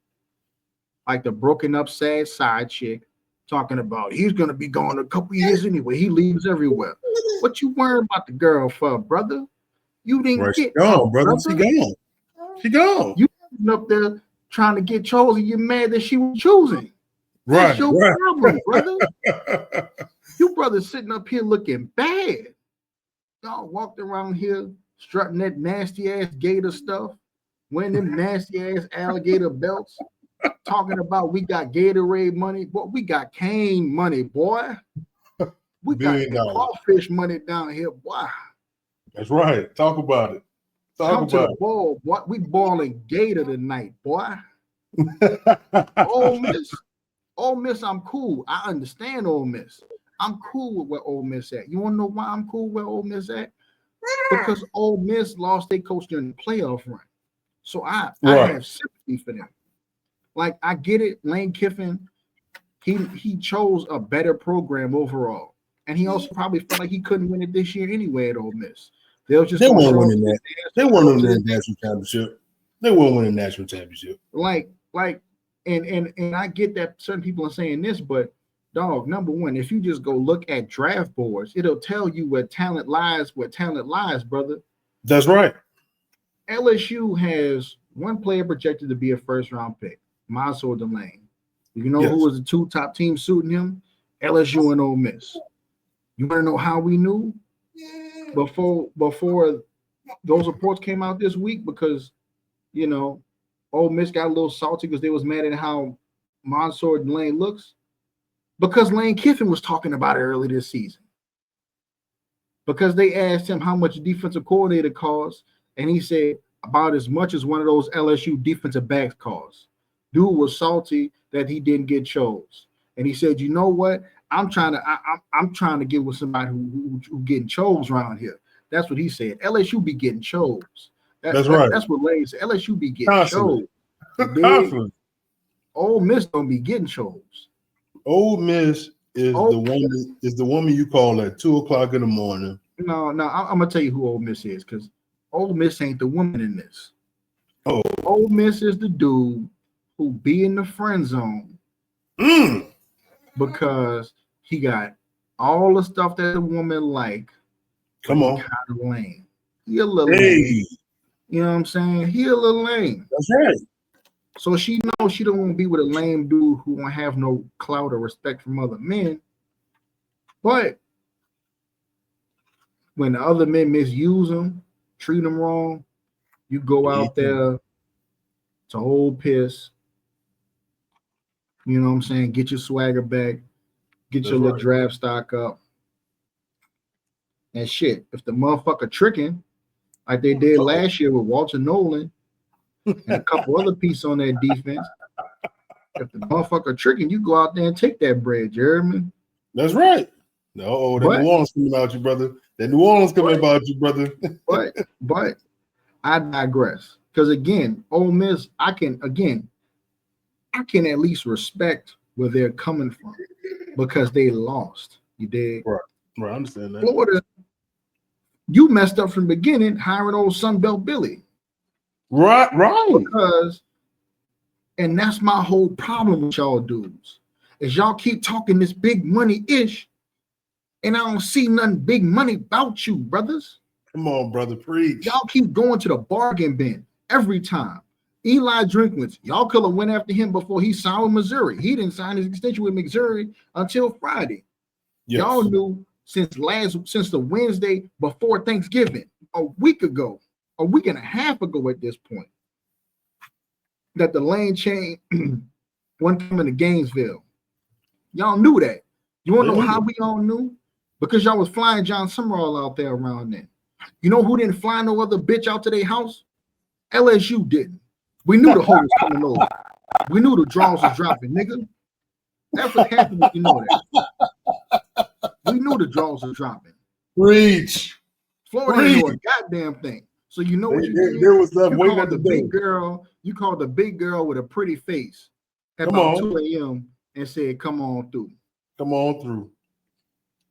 like the broken up sad side chick, talking about he's gonna be gone a couple years anyway. He leaves everywhere. What you worrying about the girl for, brother? You didn't Right, she get gone, her, brother. She gone. She gone. You up there trying to get chosen. You're mad that she was choosing. That's your problem, brother. You brother sitting up here looking bad. Y'all walked around here strutting that nasty ass gator stuff, wearing them nasty ass alligator belts, talking about we got Gatorade money. Boy, we got cane money, boy. We got the crawfish money down here, boy. That's right. Talk about it. Come to the ball, boy. We balling gator tonight, boy. Ole Miss, I'm cool. I understand Ole Miss. I'm cool with where Ole Miss at. You want to know why I'm cool where Ole Miss at? Because Ole Miss lost their coach during the playoff run. So I have sympathy for them. Like, I get it. Lane Kiffin, he chose a better program overall. And he also probably felt like he couldn't win it this year anyway at Ole Miss. They won't win that. They won't win the national championship. They won't win the national championship. And I get that certain people are saying this, but dog, number one, if you just go look at draft boards, it'll tell you where talent lies, brother. That's right. LSU has one player projected to be a first-round pick, Mansour Delane. You know who was the two top teams suiting him? LSU and Ole Miss. You want to know how we knew? Before those reports came out this week, because you know Ole Miss got a little salty because they was mad at how Mansour Delane looks, because Lane Kiffin was talking about it early this season. Because they asked him how much defensive coordinator costs, and he said about as much as one of those LSU defensive backs costs. Dude was salty that he didn't get chose, and he said, "You know what? I'm trying to get with somebody who getting chose around here." That's what he said. LSU be getting chose. That's right. That's what Lane said. LSU be getting chose. Ole Miss don't be getting chose. Ole Miss is the woman you call at 2:00 in the morning. No, I'm gonna tell you who Ole Miss is, because Ole Miss ain't the woman in this. Oh, Ole Miss is the dude who be in the friend zone because he got all the stuff that a woman like. Come on, kind of lame. He a little lame. You know what I'm saying? He a little lame. That's right. So she knows she don't want to be with a lame dude who won't have no clout or respect from other men. But when the other men misuse him, treat him wrong, you go out there to hold piss. You know what I'm saying? Get your swagger back. Get your little draft stock up. And shit, if the motherfucker tricking, like they did last year with Walter Nolan and a couple other pieces on that defense, if the motherfucker tricking, you go out there and take that bread, Jeremy. That's right. No, that New Orleans coming about you, brother. That New Orleans coming about you, brother. but I digress. Because again, Ole Miss, I can at least respect where they're coming from because they lost. You did. Right, I understand that. Florida, you messed up from the beginning hiring old Sunbelt Billy. Right. And that's my whole problem with y'all dudes, is y'all keep talking this big money-ish, and I don't see nothing big money about you, brothers. Come on, brother, preach. Y'all keep going to the bargain bin every time. Eli Drinkwitz, y'all could have went after him before he signed with Missouri. He didn't sign his extension with Missouri until Friday. Yes. Y'all knew since the Wednesday before Thanksgiving, a week and a half ago at this point, that the lane change wasn't coming to Gainesville. Y'all knew that. You want to know how we all knew? Because y'all was flying John Summerall out there around then. You know who didn't fly no other bitch out to their house? LSU didn't. We knew the hole was coming over. We knew the draws was dropping, nigga. That's what happened if you know that. We knew the draws were dropping. Reach. Florida didn't know a goddamn thing. So you know what you did? There was left You waiting called at the the big door. girl. You called the big girl with a pretty face at Come about on. 2 a.m. and said, "Come on through," Come on through.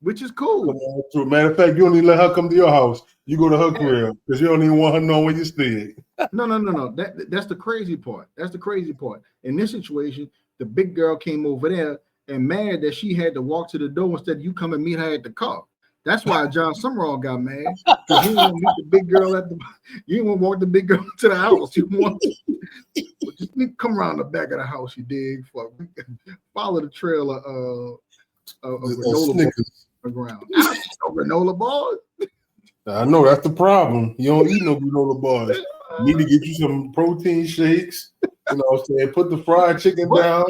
which is cool. Come on through. Matter of fact, you don't even let her come to your house. You go to her crib because you don't even want her to know where you stay. No. That's the crazy part. That's the crazy part. In this situation, the big girl came over there and mad that she had to walk to the door instead of you come and meet her at the car. That's why John Summerall got mad. Because you didn't want to meet the big girl you didn't want to walk the big girl to the house. You want to just come around the back of the house, you dig? Follow the trail of granola bars around. Granola bars. I know that's the problem. You don't eat no granola bars. You need to get you some protein shakes. You know what I'm saying? Put the fried chicken down.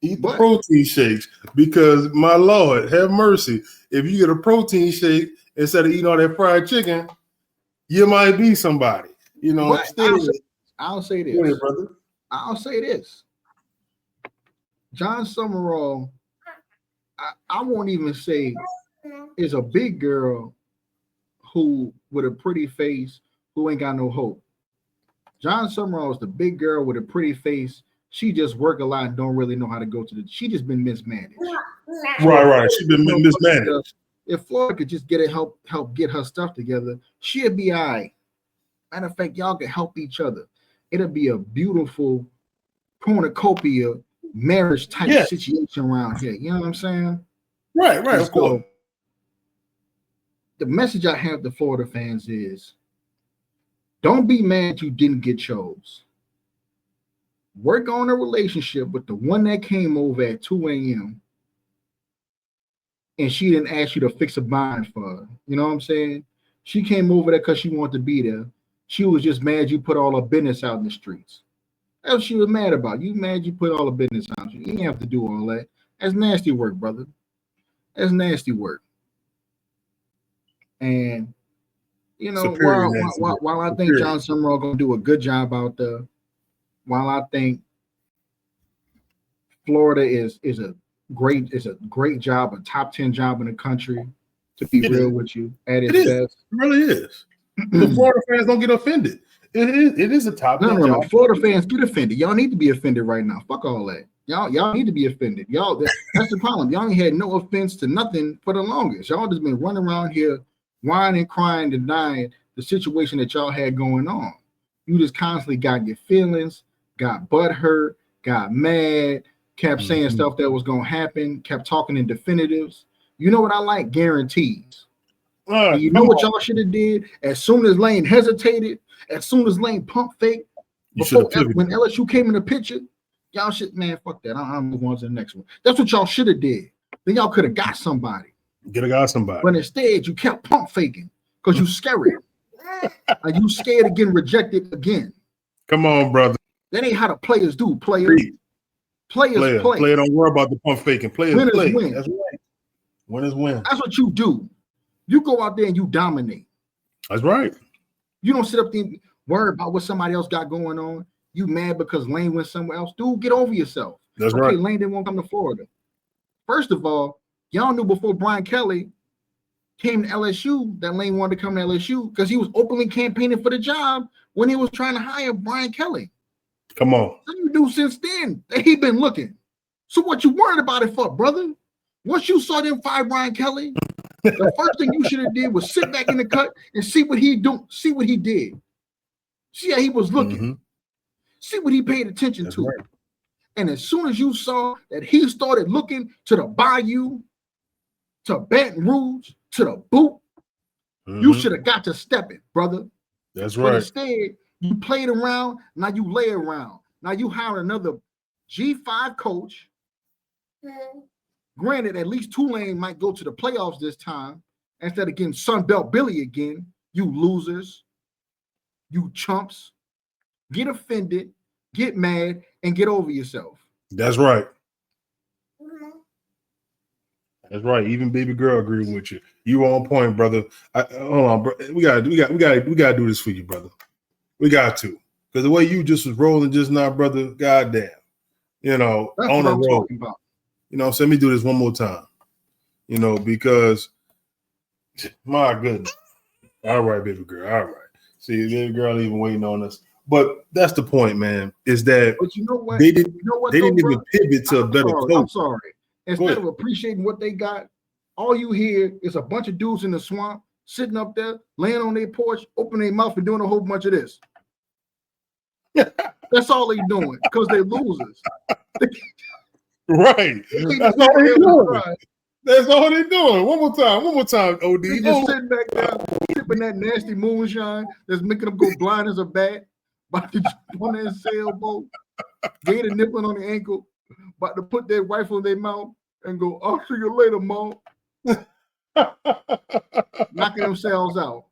Eat the protein shakes. Because my Lord, have mercy. If you get a protein shake instead of eating all that fried chicken, you might be somebody. You know, I'll say this. Go ahead, brother. I'll say this. John Summerall, I won't even say is a big girl who with a pretty face who ain't got no hope. John Summerall is the big girl with a pretty face. She just work a lot and don't really know how to go to she just been mismanaged. Right. She been mismanaged. If Florida could just get help get her stuff together, she'll be all right. Matter of fact, y'all can help each other. It'll be a beautiful cornucopia marriage type situation around here. You know what I'm saying? Right, of course. The message I have to Florida fans is don't be mad you didn't get chose. Work on a relationship with the one that came over at 2 a.m. and she didn't ask you to fix a bond for her. You know what I'm saying? She came over there because she wanted to be there. She was just mad you put all her business out in the streets. That's what she was mad about. You mad you put all the business out. You didn't have to do all that. That's nasty work, brother. That's nasty work. And you know, while I think John Summerall gonna do a good job out there, while I think Florida is a great job, a top 10 job in the country, to be real with you, at its best. It really is. The Florida fans don't get offended. It is a top 10 job. No. Florida fans get offended. Y'all need to be offended right now. Fuck all that. Y'all need to be offended. That's the problem. Y'all ain't had no offense to nothing for the longest. Y'all just been running around here whining, crying, denying the situation that y'all had going on. You just constantly got your feelings, got butthurt, got mad, kept saying stuff that was gonna happen, kept talking in definitives. You know what I like? Guarantees. And you know what y'all should have did? As soon as Lane hesitated, as soon as Lane pump fake, when LSU came in the picture, y'all should, man, fuck that. I'll move on to the next one. That's what y'all should have did. Then y'all could have got somebody. But instead, you kept pump faking because you scared. Like you scared of getting rejected again. Come on, brother. That ain't how the players do. Players play. Player don't worry about the pump faking. Players play. Win. That's right. Win is win. That's what you do. You go out there and you dominate. That's right. You don't sit up there and worry about what somebody else got going on. You mad because Lane went somewhere else. Dude, get over yourself. That's right. Lane didn't want to come to Florida. First of all, y'all knew before Brian Kelly came to LSU that Lane wanted to come to LSU because he was openly campaigning for the job when he was trying to hire Brian Kelly. Come on. What you do since then? That he been looking. So what you worried about it for, brother? Once you saw them fire Brian Kelly, the first thing you should have did was sit back in the cut and see what he did. See how he was looking. See what he paid attention to. Right. And as soon as you saw that he started looking to the Bayou, to Baton Rouge, to the boot, you should have got to stepping, brother. That's right. But instead, you played around, now you lay around. Now you hire another G5 coach, Granted, at least Tulane might go to the playoffs this time instead of getting Sun Belt Billy again. You losers, you chumps, get offended, get mad, and get over yourself. That's right. That's right. Even baby girl agreeing with you. You on point, brother. Hold on, bro. We gotta do this for you, brother. We got to, because the way you just was rolling just now, brother. Goddamn, you know, That's on what the I'm road. talking about. You know, so let me do this one more time. You know, because my goodness. All right, baby girl. All right. See, baby girl even waiting on us. But that's the point, man. Is that But you know what? they didn't They even pivot to a better coach. I'm sorry. Instead of appreciating what they got, all you hear is a bunch of dudes in the swamp sitting up there, laying on their porch, opening their mouth and doing a whole bunch of this. That's all they doing because they losers. Right. That's all they doing. That's all they doing. One more time, OD. They just sitting back there, sipping that nasty moonshine that's making them go blind as a bat, about to jump on that sailboat, gator nippling on the ankle, about to put their rifle in their mouth and go, I'll see you later, Mom. Knocking themselves out.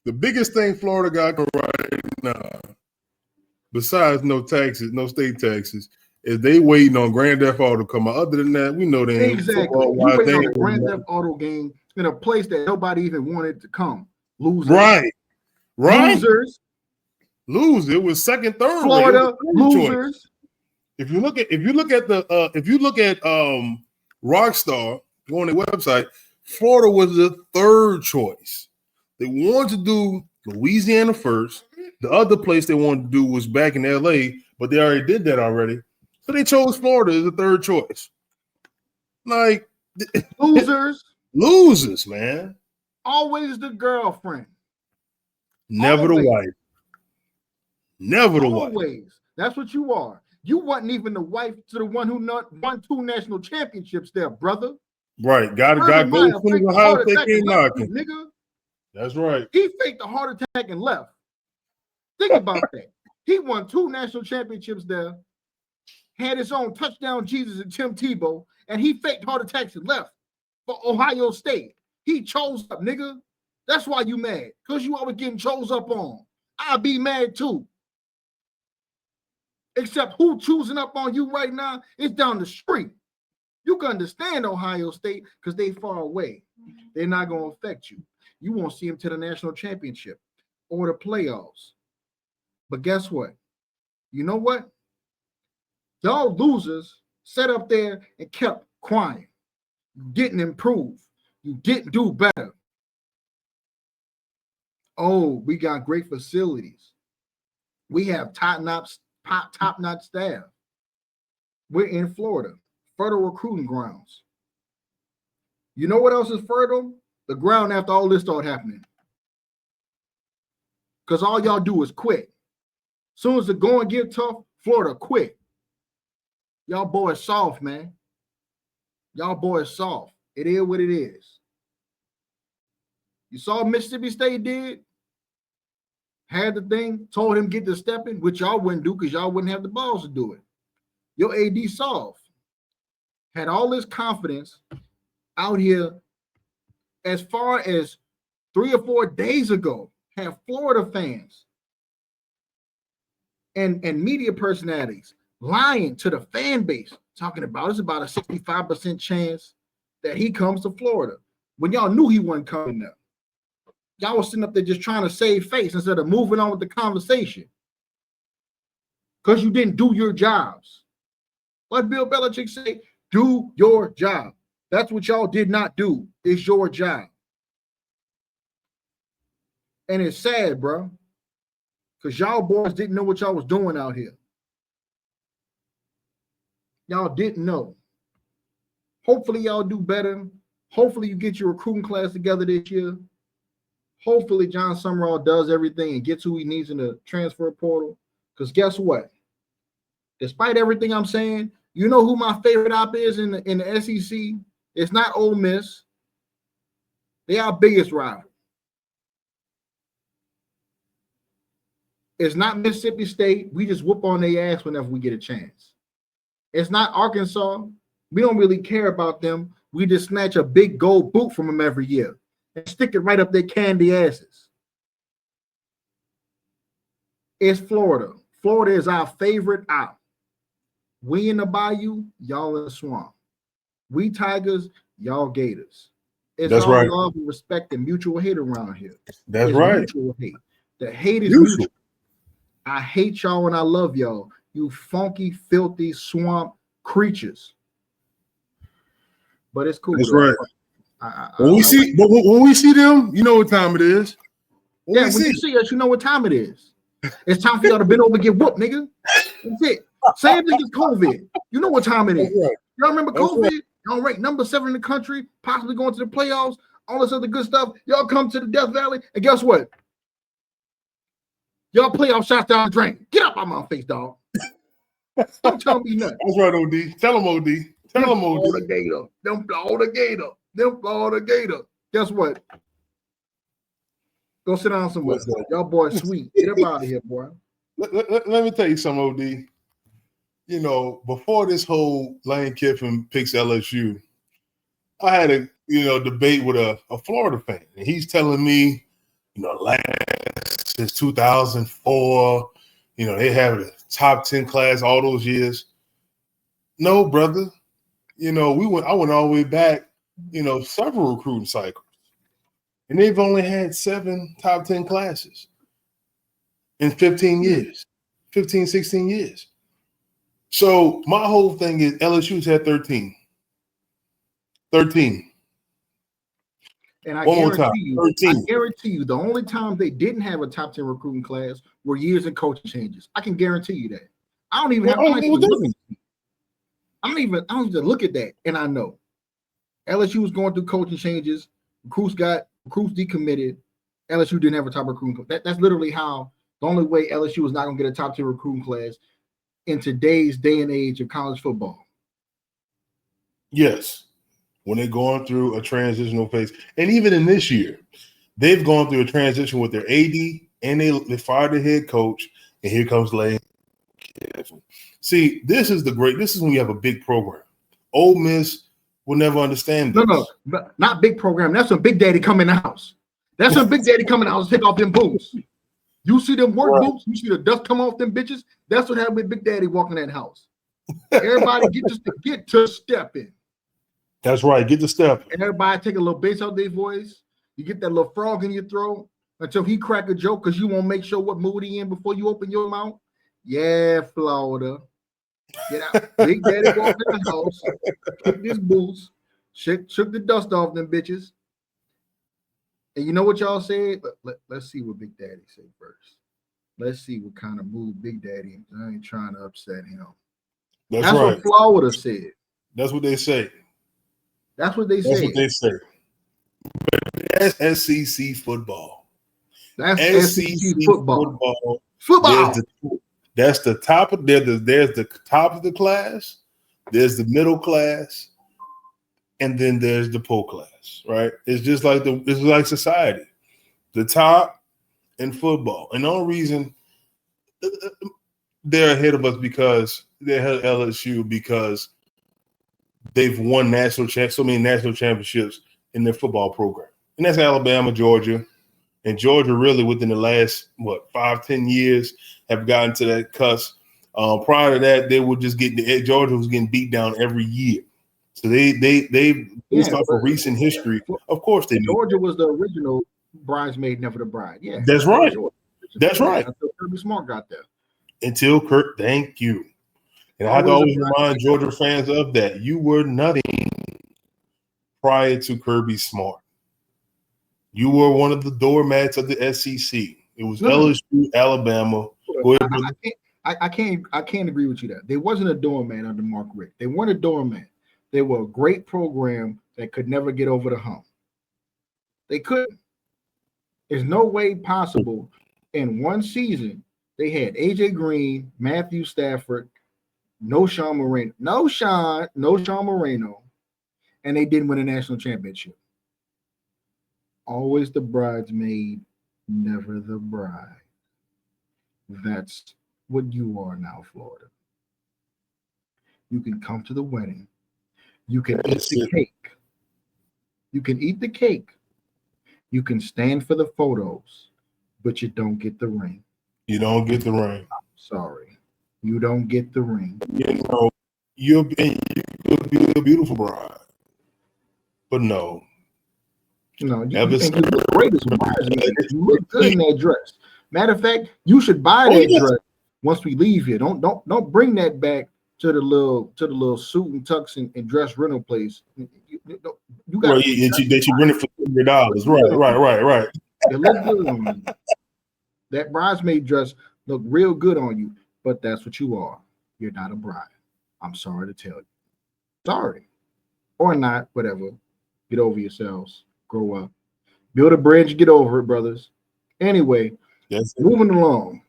The biggest thing Florida got right now, besides no taxes, no state taxes, is they waiting on Grand Theft Auto to come out. Other than that, we know they ain't exactly. You waiting on a Grand Theft Auto game in a place that nobody even wanted to come. Losers. Right. Losers. Lose. It was second, third. Florida losers. Choice. If you look at Rockstar, go on their website, Florida was the third choice. They wanted to do Louisiana first. The other place they wanted to do was back in LA, but they already did that already. So they chose Florida as the third choice. Like losers, man. Always the girlfriend. Never the wife. Never the wife. Always. That's what you are. You wasn't even the wife to the one who won 2 national championships there, brother. Right. Got gold from Ohio State came knocking. Nigga. That's right. He faked a heart attack and left. Think about that. He won 2 national championships there, had his own touchdown Jesus and Tim Tebow, and he faked heart attacks and left for Ohio State. He chose up, nigga. That's why you mad, because you always getting chose up on. I'll be mad too. Except who choosing up on you right now is down the street. You can understand Ohio State because they far away. They're not going to affect you. You won't see them to the national championship or the playoffs. But guess what? You know what? Y'all losers sat up there and kept crying. You didn't improve. You didn't do better. Oh, we got great facilities. We have top-notch staff. We're in Florida, fertile recruiting grounds. You know what else is fertile? The ground after all this started happening. Because all y'all do is quit. As soon as the going get tough, Florida quit. Y'all boys soft, man. Y'all boys soft. It is what it is. You saw what Mississippi State did? Had the thing, told him get the stepping, which y'all wouldn't do because y'all wouldn't have the balls to do it. Your AD soft. Had all this confidence out here as far as 3 or 4 days ago, have Florida fans and media personalities lying to the fan base, talking about it's about a 65% chance that he comes to Florida when y'all knew he wasn't coming there. Y'all was sitting up there just trying to save face instead of moving on with the conversation because you didn't do your jobs. What Bill Belichick say? Do your job. That's what y'all did not do. It's your job. And it's sad, bro, because y'all boys didn't know what y'all was doing out here. Y'all didn't know. Hopefully y'all do better. Hopefully you get your recruiting class together this year. Hopefully John Summerall does everything and gets who he needs in the transfer portal. Because guess what? Despite everything I'm saying, you know who my favorite op is in the SEC? It's not Ole Miss. They are our biggest rival. It's not Mississippi State. We just whoop on their ass whenever we get a chance. It's not Arkansas. We don't really care about them. We just snatch a big gold boot from them every year and stick it right up their candy asses. It's Florida. Florida is our favorite out. We in the bayou, y'all in the swamp. We Tigers, y'all Gators. It's That's all right. love and respect and mutual hate around here. That's It's right. mutual hate. The hate is Mutual. mutual. I hate y'all and I love y'all. You funky, filthy swamp creatures. But it's cool. That's though. right. When we see them, you know what time it is. When you see us, you know what time it is. It's time for y'all to bend over and get whooped, nigga. That's it. Same thing as COVID. You know what time it is. Right. Y'all remember That's COVID? right. Y'all ranked number 7 in the country, possibly going to the playoffs, all this other good stuff. Y'all come to the Death Valley, and guess what? Y'all playoff shots down the drain. Get up out my face, dog. Don't tell me nothing. That's right, OD. Tell him, OD. Tell him, OD. Florida Gator. Them Florida Gator. Them Florida Gator. Guess what? Go sit down somewhere. What's that? Y'all boys sweet. Get up out of here, boy. Let me tell you something, OD. You know, before this whole Lane Kiffin picks LSU, I had a debate with a Florida fan, and he's telling me, last since 2004, they have the top 10 class all those years. No, brother. I went all the way back, several recruiting cycles, and they've only had 7 top 10 classes in 15 years, 15, 16 years. So my whole thing is LSU's had 13. 13. And I One more time. guarantee you, the only time they didn't have a top 10 recruiting class were years of coaching changes. I can guarantee you that. I don't even look at that, and I know LSU was going through coaching changes. Recruits decommitted. LSU didn't have a top recruiting class. That's literally how the only way LSU was not going to get a top 10 recruiting class in today's day and age of college football. Yes. When they're going through a transitional phase. And even in this year, they've gone through a transition with their AD, and they fired the head coach, and here comes Lane Kiffin. See, this is when you have a big program. Ole Miss will never understand this. No, not big program. That's when Big Daddy come in the house. That's when Big Daddy come in the house and take off them boots. You see them work boots, you see the dust come off them bitches. That's what happened with Big Daddy walking that house. Everybody get to stepping. That's right. Get the step. Everybody take a little bass out their voice. You get that little frog in your throat until he crack a joke because you won't make sure what mood he in before you open your mouth. Yeah, Florida. Get out. Big Daddy walked in the house, kicked his boots, shook the dust off them bitches. And you know what y'all said? Let's see what Big Daddy said first. Let's see what kind of mood Big Daddy is. I ain't trying to upset him. That's right. What Florida said. That's what they say. That's what they say. That's what they say. That's SEC football. That's SEC football. That's the top of there's the top of the class. There's the middle class, and then there's the pro class. Right? It's just like it's like society. The top in football, and the only reason they're ahead of us because they're ahead of LSU because they've won so many national championships in their football program. And that's Alabama, Georgia. And Georgia really within the last, 5-10 years have gotten to that cusp. Prior to that, they were just Georgia was getting beat down every year. So they based off of recent history, of course they knew. Georgia was the original bridesmaid, never the bride. Yeah. That's right. That's right. Until Kirby Smart got there. Thank you. And I have to always remind Georgia fans of that. You were nothing prior to Kirby Smart. You were one of the doormats of the SEC. It was LSU, Alabama. I can't agree with you there. They wasn't a doormat under Mark Richt. They weren't a doormat. They were a great program that could never get over the hump. They couldn't. There's no way possible in one season they had AJ Green, Matthew Stafford, no Sean Moreno, and they didn't win a national championship. Always the bridesmaid, never the bride. That's what you are now, Florida. You can come to the wedding. You can eat the cake. You can eat the cake. You can stand for the photos, but you don't get the ring. You don't get the ring. Sorry. You don't get the ring. You know, you'll be a beautiful bride. But no. No, you think you look great as a bridesmaid. You look good in that dress. Matter of fact, you should buy that dress once we leave here. Don't bring that back to the little suit and tux and dress rental place. You got that you rent it for $100. Right. It look good on you. That bridesmaid dress look real good on you, but that's what you are. You're not a bride. I'm sorry to tell you. Sorry. Or not, whatever. Get over yourselves. Grow up. Build a bridge, get over it, brothers. Anyway, moving along.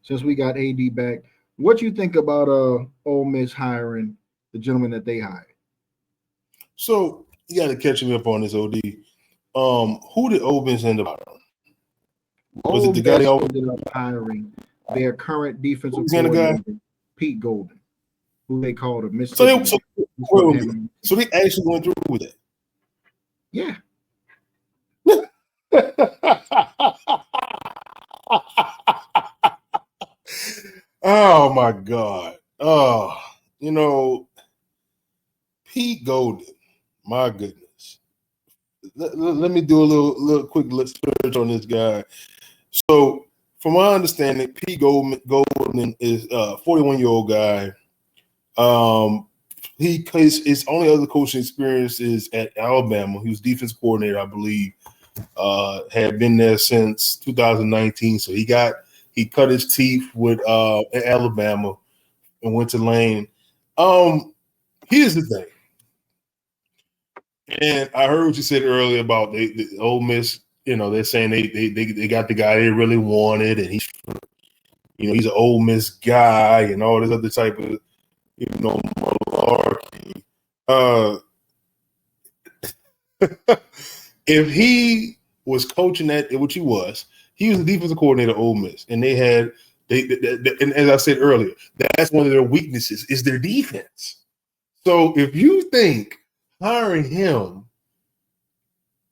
Since we got AD back, what you think about Ole Miss hiring the gentleman that they hired? So you got to catch me up on this, OD. Who did Ole Miss end up hiring? Was it the guy they ended up hiring their current defensive coordinator, Pete Golden, who they called a Mississippi. So they actually went through with it. Yeah. Oh my God. Oh, Pete Golden. My goodness. Let me do a little quick search on this guy. So, from my understanding, Pete Golden is a 41-year-old guy. His only other coaching experience is at Alabama. He was defense coordinator, I believe. Had been there since 2019. So he cut his teeth with at Alabama and went to Lane. Here's the thing. And I heard what you said earlier about the Ole Miss. They're saying they got the guy they really wanted, and he's an Ole Miss guy and all this other type of malarkey. If he was coaching which he was the defensive coordinator of Ole Miss, and and as I said earlier, that's one of their weaknesses is their defense. So if you think hiring him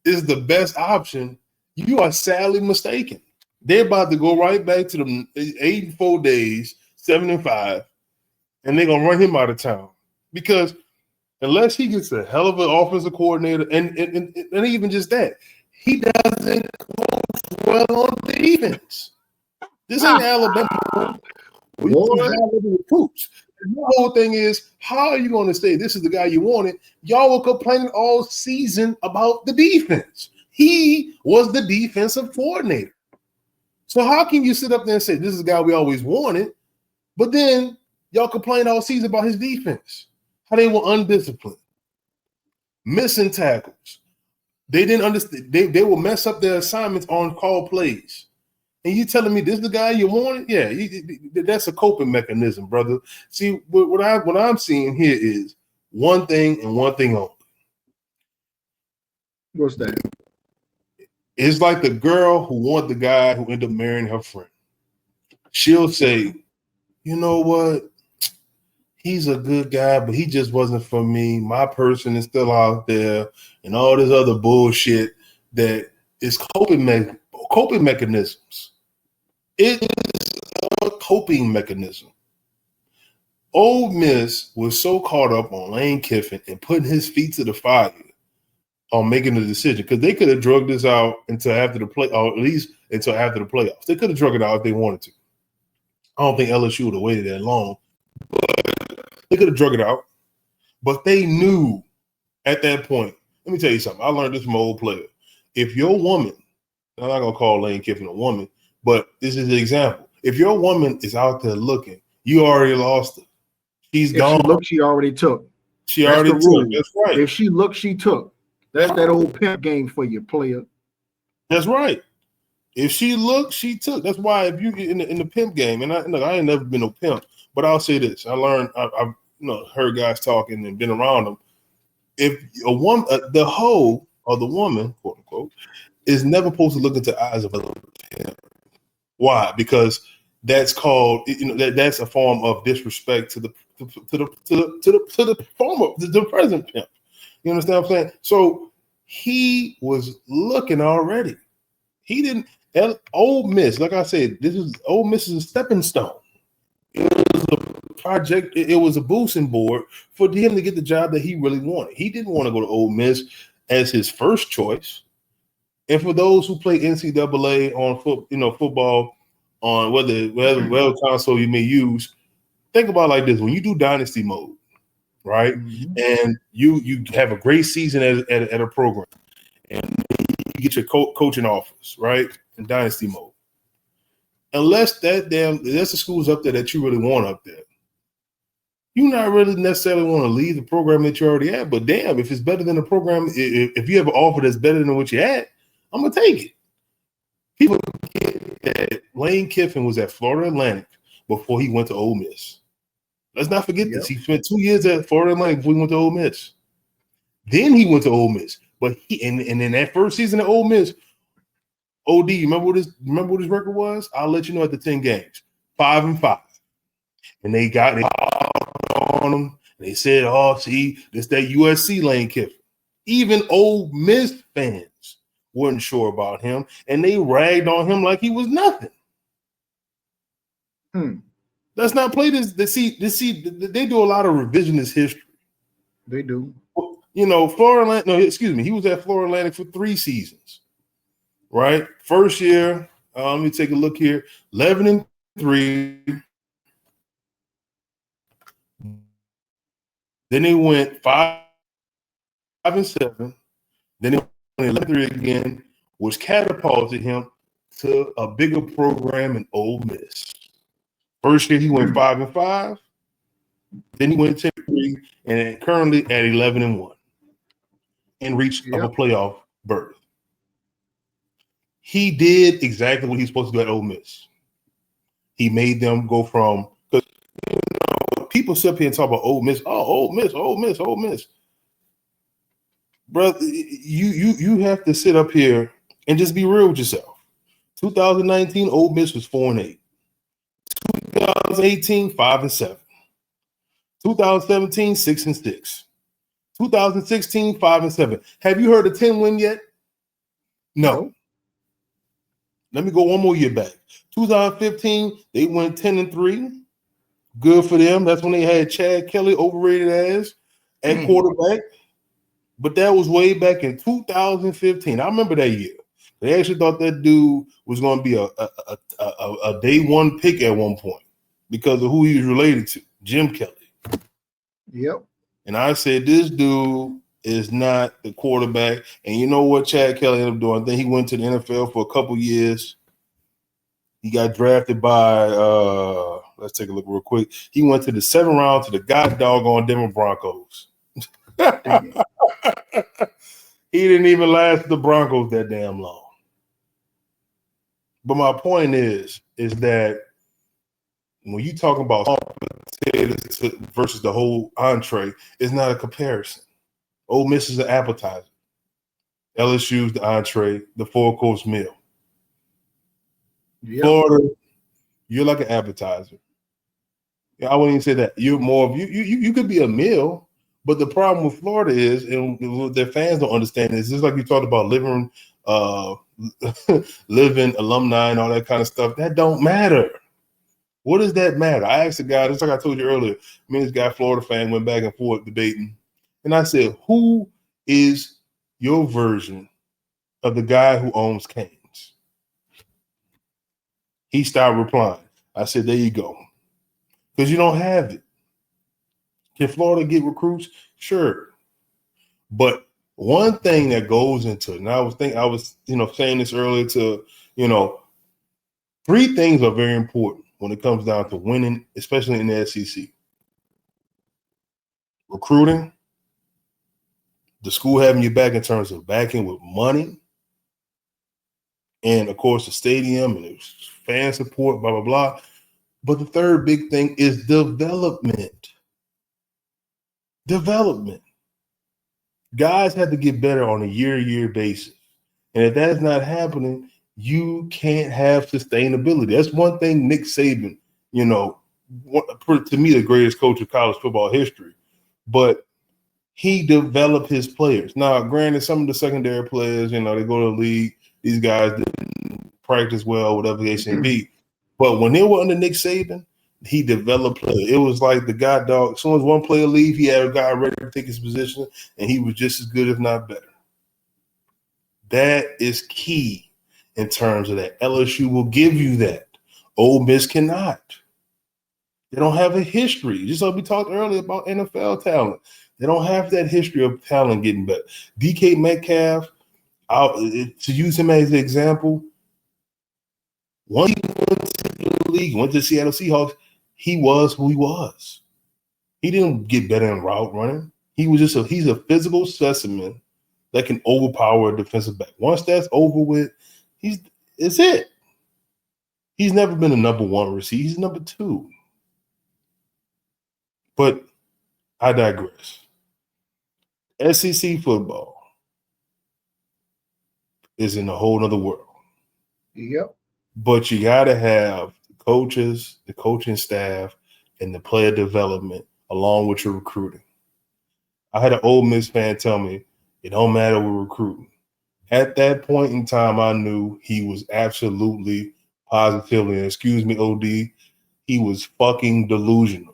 is the best option, you are sadly mistaken. They're about to go right back to them 84 days, 7-5, and they're gonna run him out of town because unless he gets a hell of an offensive coordinator, and even just that, he doesn't coach well on defense. This ain't Alabama. Recruits. The whole thing is, how are you going to say this is the guy you wanted? Y'all were complaining all season about the defense. He was the defensive coordinator. So how can you sit up there and say this is the guy we always wanted, but then y'all complain all season about his defense? How they were undisciplined, missing tackles. They didn't understand. They will mess up their assignments on call plays. And you telling me this is the guy you wanted? Yeah, that's a coping mechanism, brother. See, what I'm seeing here is one thing and one thing only. What's that? It's like the girl who wanted the guy who ended up marrying her friend. She'll say, you know what? He's a good guy, but he just wasn't for me. My person is still out there and all this other bullshit that is coping mechanisms. It is a coping mechanism. Ole Miss was so caught up on Lane Kiffin and putting his feet to the fire on making the decision because they could have drugged this out until after the play, or at least until after the playoffs. They could have drugged it out if they wanted to. I don't think LSU would have waited that long. They could have drug it out, but they knew at that point. Let me tell you something. I learned this from an old player. If your woman, I'm not gonna call Lane Kiffin a woman, but this is an example. If your woman is out there looking, you already lost her. She's gone. She looked, she already took. She already took. That's right. If she looked, she took. That's that old pimp game for you, player. That's right. If she looked, she took. That's why if you in the pimp game, and I ain't never been no pimp, but I'll say this: I learned. I've heard guys talking and been around them. If a woman, the hoe or the woman, quote unquote, is never supposed to look into the eyes of a pimp. Why? Because that's called, that's a form of disrespect to the former, the present pimp. You understand what I'm saying? So he was looking already. He didn't. Ole Miss, like I said, Ole Miss is a stepping stone. It was a project. It was a boosting board for him to get the job that he really wanted. He didn't want to go to Ole Miss as his first choice. And for those who play NCAA on football, on whatever console you may use, think about it like this: when you do dynasty mode, right, and you have a great season at a program, and you get your coaching offers, right, in dynasty mode. Unless the school's up there that you really want up there, you not really necessarily want to leave the program that you're already at. But damn, if it's better than the program, if you have an offer that's better than what you had, I'm gonna take it. People forget that Lane Kiffin was at Florida Atlantic before he went to Ole Miss. Let's not forget this. He spent 2 years at Florida Atlantic before he went to Ole Miss. Then he went to Ole Miss. But and in that first season at Ole Miss, OD, remember what his record was? I'll let you know at the 10 games. 5-5. And they got it on him. And they said, oh, see, this that USC Lane Kiffin. Even Ole Miss fans weren't sure about him, and they ragged on him like he was nothing. Let's not play this. They do a lot of revisionist history. They do. Florida Atlantic. No, excuse me. He was at Florida Atlantic for 3 seasons. Right, first year. Let me take a look here. 11-3. Then he went 5-7. Then he went 11-3 again, which catapulted him to a bigger program in Ole Miss. First year he went 5-5. Then he went 10-3, and currently at 11-1, and reached of a playoff berth. He did exactly what he's supposed to do at Ole Miss. He made them go from, because people sit up here and talk about Ole Miss. Oh, Ole Miss, Ole Miss, Ole Miss. Brother, you have to sit up here and just be real with yourself. 2019, Ole Miss was 4-8. 2018, 5-7. 2017, 6-6. 2016, 5-7. Have you heard of 10 win yet? No. Let me go one more year back. 2015, they went 10-3. Good for them. That's when they had Chad Kelly, overrated ass, at quarterback. But that was way back in 2015. I remember that year. They actually thought that dude was going to be a day one pick at one point because of who he was related to, Jim Kelly. Yep. And I said, this dude is not the quarterback. And you know what Chad Kelly ended up doing? Then he went to the NFL for a couple years. He got drafted by, let's take a look real quick. He went to the 7th round to the god doggone Denver Broncos. He didn't even last the Broncos that damn long. But my point is that when you talk about potatoes versus the whole entree, it's not a comparison. Ole Miss is an appetizer. LSU's the entree, the 4-course meal. Yep. Florida, you're like an appetizer. I wouldn't even say that. You're more of you could be a meal, but the problem with Florida is, and what their fans don't understand is, just like you talked about living alumni and all that kind of stuff. That don't matter. What does that matter? I asked the guy, just like I told you earlier, me and this guy, Florida fan, went back and forth debating. And I said, who is your version of the guy who owns Canes? He started replying. I said, there you go. Because you don't have it. Can Florida get recruits? Sure. But one thing that goes into it, and I was saying this earlier to, 3 things are very important when it comes down to winning, especially in the SEC. Recruiting, the school having your back in terms of backing with money, and of course the stadium and fan support, blah, blah, blah. But the third big thing is development. Development. Guys have to get better on a year-to-year basis. And if that's not happening, you can't have sustainability. That's one thing Nick Saban, to me, the greatest coach of college football history. But he developed his players. Now, granted, some of the secondary players, they go to the league. These guys didn't practice well, whatever the case may be. But when they were under Nick Saban, he developed players. It was like the guy dog. As soon as one player leave, he had a guy ready to take his position, and he was just as good, if not better. That is key in terms of that. LSU will give you that. Ole Miss cannot. They don't have a history. Just like we talked earlier about NFL talent. They don't have that history of talent getting better. DK Metcalf, to use him as an example, once he went to the league, went to the Seattle Seahawks, he was who he was. He didn't get better in route running. He's a physical specimen that can overpower a defensive back. Once that's over with, it's it. He's never been a number one receiver. He's number two. But I digress. SEC football is in a whole nother world. Yep. But you got to have the coaches, the coaching staff, and the player development along with your recruiting. I had an Ole Miss fan tell me, it don't matter with recruiting. At that point in time, I knew he was absolutely, positively, and excuse me, OD, he was fucking delusional.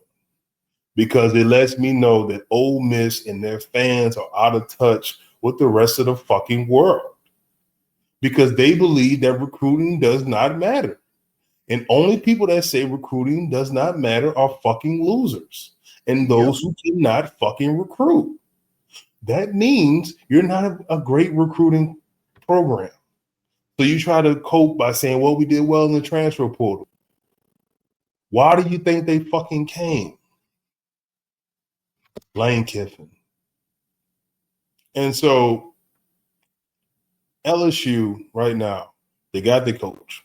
Because it lets me know that Ole Miss and their fans are out of touch with the rest of the fucking world. Because they believe that recruiting does not matter. And only people that say recruiting does not matter are fucking losers. And those who cannot fucking recruit. That means you're not a great recruiting program. So you try to cope by saying, well, we did well in the transfer portal. Why do you think they fucking came? Lane Kiffin. And so LSU right now, they got the coach.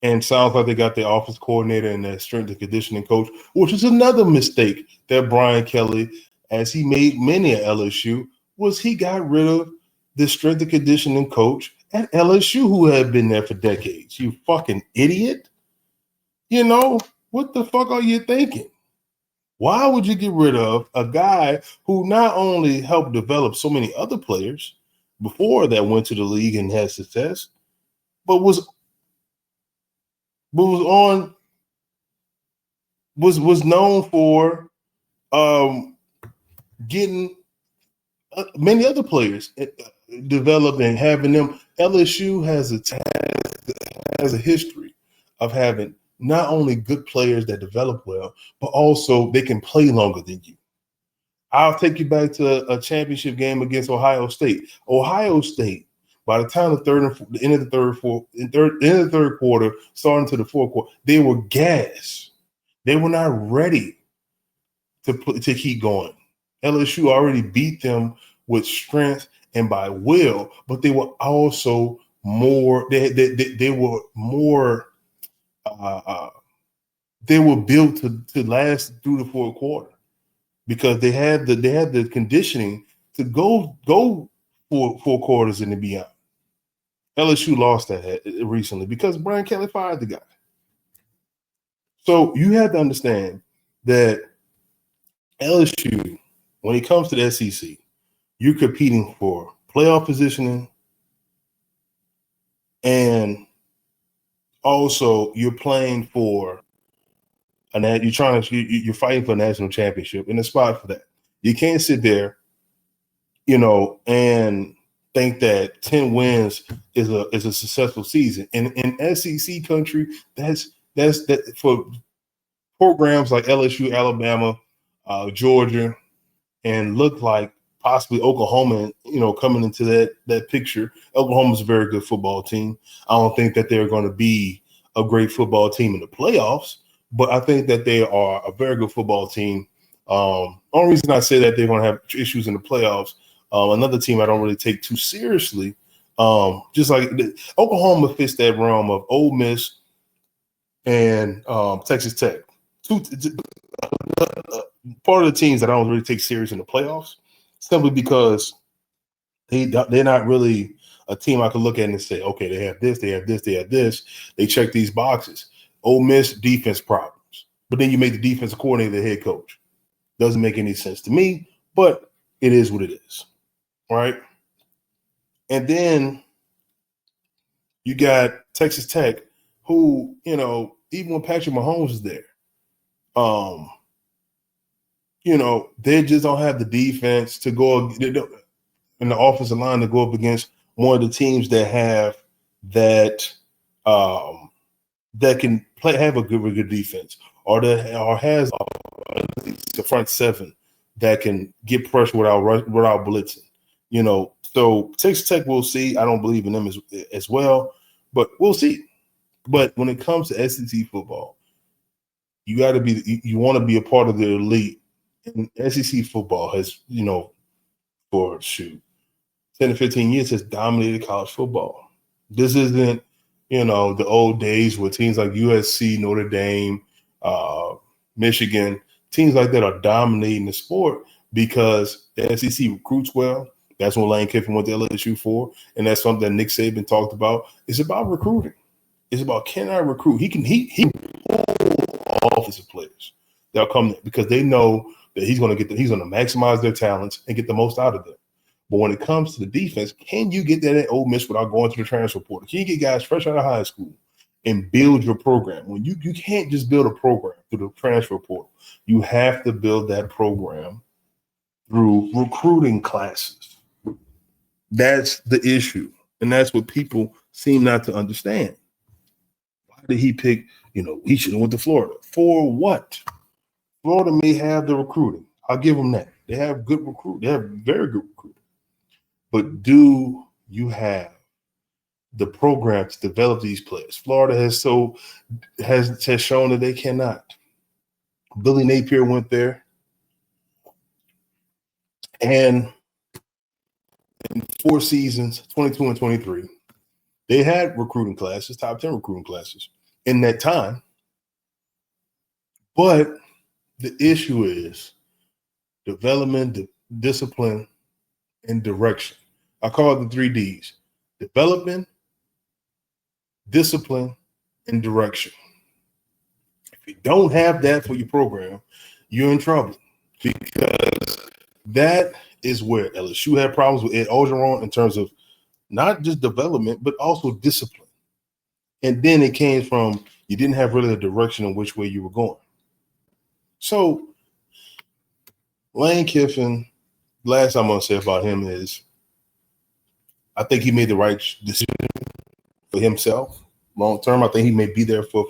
And sounds like they got the offense coordinator and their strength and conditioning coach, which is another mistake that Brian Kelly, as he made many at LSU, was he got rid of the strength and conditioning coach at LSU who had been there for decades. You fucking idiot. What the fuck are you thinking? Why would you get rid of a guy who not only helped develop so many other players before that went to the league and had success, but was known for getting many other players developed and having them. LSU has a history of having not only good players that develop well, but also they can play longer than you. I'll take you back to a championship game against Ohio State. Ohio State, by the time the end of the third quarter, starting to the fourth quarter, they were gassed. They were not ready to keep going. LSU already beat them with strength and by will, but they were also more. They were more. They were built to last through the fourth quarter because they had the conditioning to go for 4 quarters and beyond. LSU lost that recently because Brian Kelly fired the guy. So you have to understand that LSU, when it comes to the SEC, you're competing for playoff positioning, and also you're playing for you're fighting for a national championship and a spot for that. You can't sit there, and think that 10 wins is a successful season. And in SEC country, that's for programs like LSU, Alabama, Georgia, and look like possibly Oklahoma, coming into that picture. Oklahoma's a very good football team. I don't think that they're going to be a great football team in the playoffs, but I think that they are a very good football team. Only reason I say that they're going to have issues in the playoffs, another team I don't really take too seriously, just like Oklahoma fits that realm of Ole Miss and Texas Tech. Part of the teams that I don't really take serious in the playoffs, simply because they're not really a team I can look at and say, okay, they have this, they have this, they have this. They check these boxes. Ole Miss defense problems. But then you make the defensive coordinator the head coach. Doesn't make any sense to me, but it is what it is. Right? And then you got Texas Tech, who, you know, even when Patrick Mahomes is there, you know, they just don't have the defense to go in the offensive line to go up against one of the teams that have that that can have a good defense, or has the front seven that can get pressure without blitzing. You know, so Texas Tech, we'll see. I don't believe in them as well, but we'll see. But when it comes to SEC football, you got to be. You want to be a part of the elite. And SEC football has, you know, for 10 to 15 years has dominated college football. This isn't, you know, the old days where teams like USC, Notre Dame, Michigan, teams like that are dominating the sport because the SEC recruits well. That's what Lane Kiffin went to LSU for, and that's something that Nick Saban talked about. It's about recruiting. It's about, can I recruit? He can pull offensive players that'll come there because they know that he's going to maximize their talents and get the most out of them. But when it comes to the defense, can you get that at Ole Miss without going to the transfer portal? Can you get guys fresh out of high school and build your program? When you can't just build a program through the transfer portal. You have to build that program through recruiting classes. That's the issue. And that's what people seem not to understand. Why did he pick, you know, he should have went to Florida? For what? Florida may have the recruiting. I'll give them that. They have good recruit. They have very good recruiting. But do you have the program to develop these players? Florida has shown that they cannot. Billy Napier went there, and in 4 seasons, 22 and 23, they had recruiting classes, top 10 recruiting classes in that time. But the issue is development, discipline, and direction. I call it the 3 Ds: development, discipline, and direction. If you don't have that for your program, you're in trouble, because that is where LSU had problems with Ed Orgeron in terms of not just development, but also discipline. And then it came from, you didn't have really a direction in which way you were going. So Lane Kiffin, last I'm going to say about him is, I think he made the right decision for himself. Long term, I think he may be there for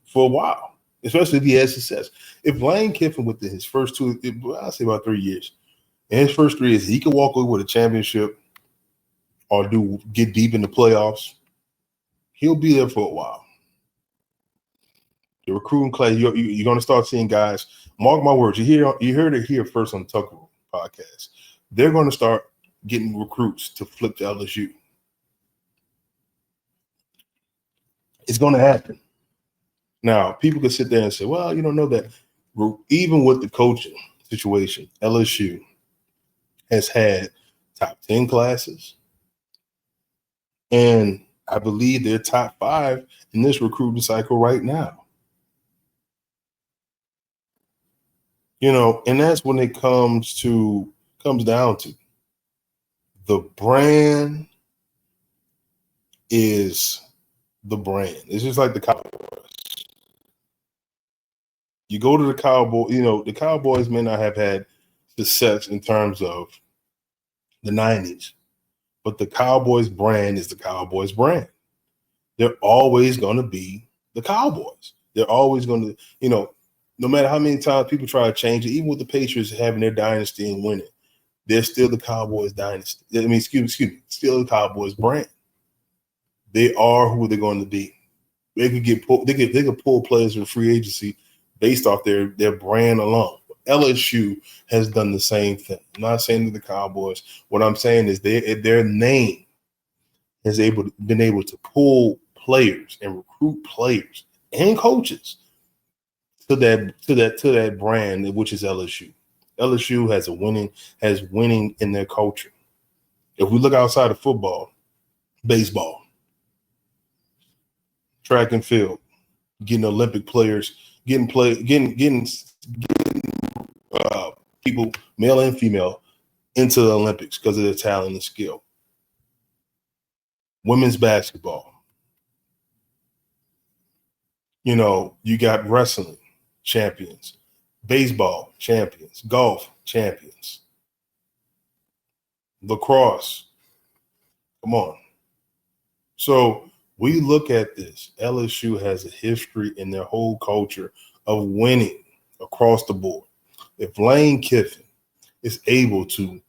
for a while, especially if he has success. If Lane Kiffin, within his first 2, I'll say about 3 years, in his first 3 years, he could walk away with a championship or get deep in the playoffs, he'll be there for a while. The recruiting class, you're going to start seeing guys. Mark my words. You heard it here first on the Tucker podcast. They're going to start getting recruits to flip to LSU. It's going to happen. Now, people can sit there and say, well, you don't know that. Even with the coaching situation, LSU has had top 10 classes. And I believe they're top 5 in this recruiting cycle right now. You know, and that's when it comes down to the brand is the brand. It's just like the Cowboys. You go to the Cowboys, the Cowboys may not have had success in terms of the 90s, but the Cowboys brand is the Cowboys brand. They're always going to be the Cowboys. They're always going to, no matter how many times people try to change it, even with the Patriots having their dynasty and winning, they're still the Cowboys dynasty. Still the Cowboys brand. They are who they're going to be. They could pull players from free agency based off their brand alone. LSU has done the same thing. I'm not saying to the Cowboys. What I'm saying is their name has been able to pull players and recruit players and coaches to that brand, which is LSU. LSU has winning in their culture. If we look outside of football, baseball, track and field, getting Olympic players, getting people, male and female, into the Olympics because of their talent and skill. Women's basketball. You know, you got wrestling champions, baseball champions, golf champions, lacrosse. Come on. So we look at this. LSU has a history in their whole culture of winning across the board. If Lane Kiffin is able to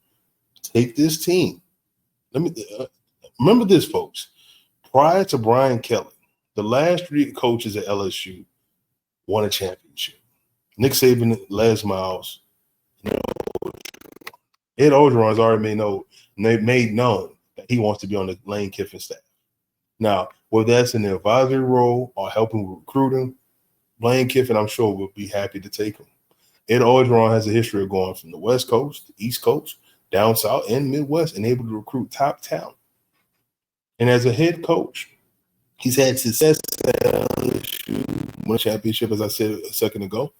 take this team, let me remember this, folks. Prior to Brian Kelly, the last 3 coaches at LSU won a championship. Nick Saban, Les Miles, Ed Orgeron has already made known that he wants to be on the Lane Kiffin staff. Now, whether that's in the advisory role or helping with recruiting, Lane Kiffin, I'm sure, will be happy to take him. Ed Orgeron has a history of going from the West Coast, the East Coast, down South, and Midwest, and able to recruit top talent. And as a head coach, he's had success at LSU, won a championship, as I said a second ago.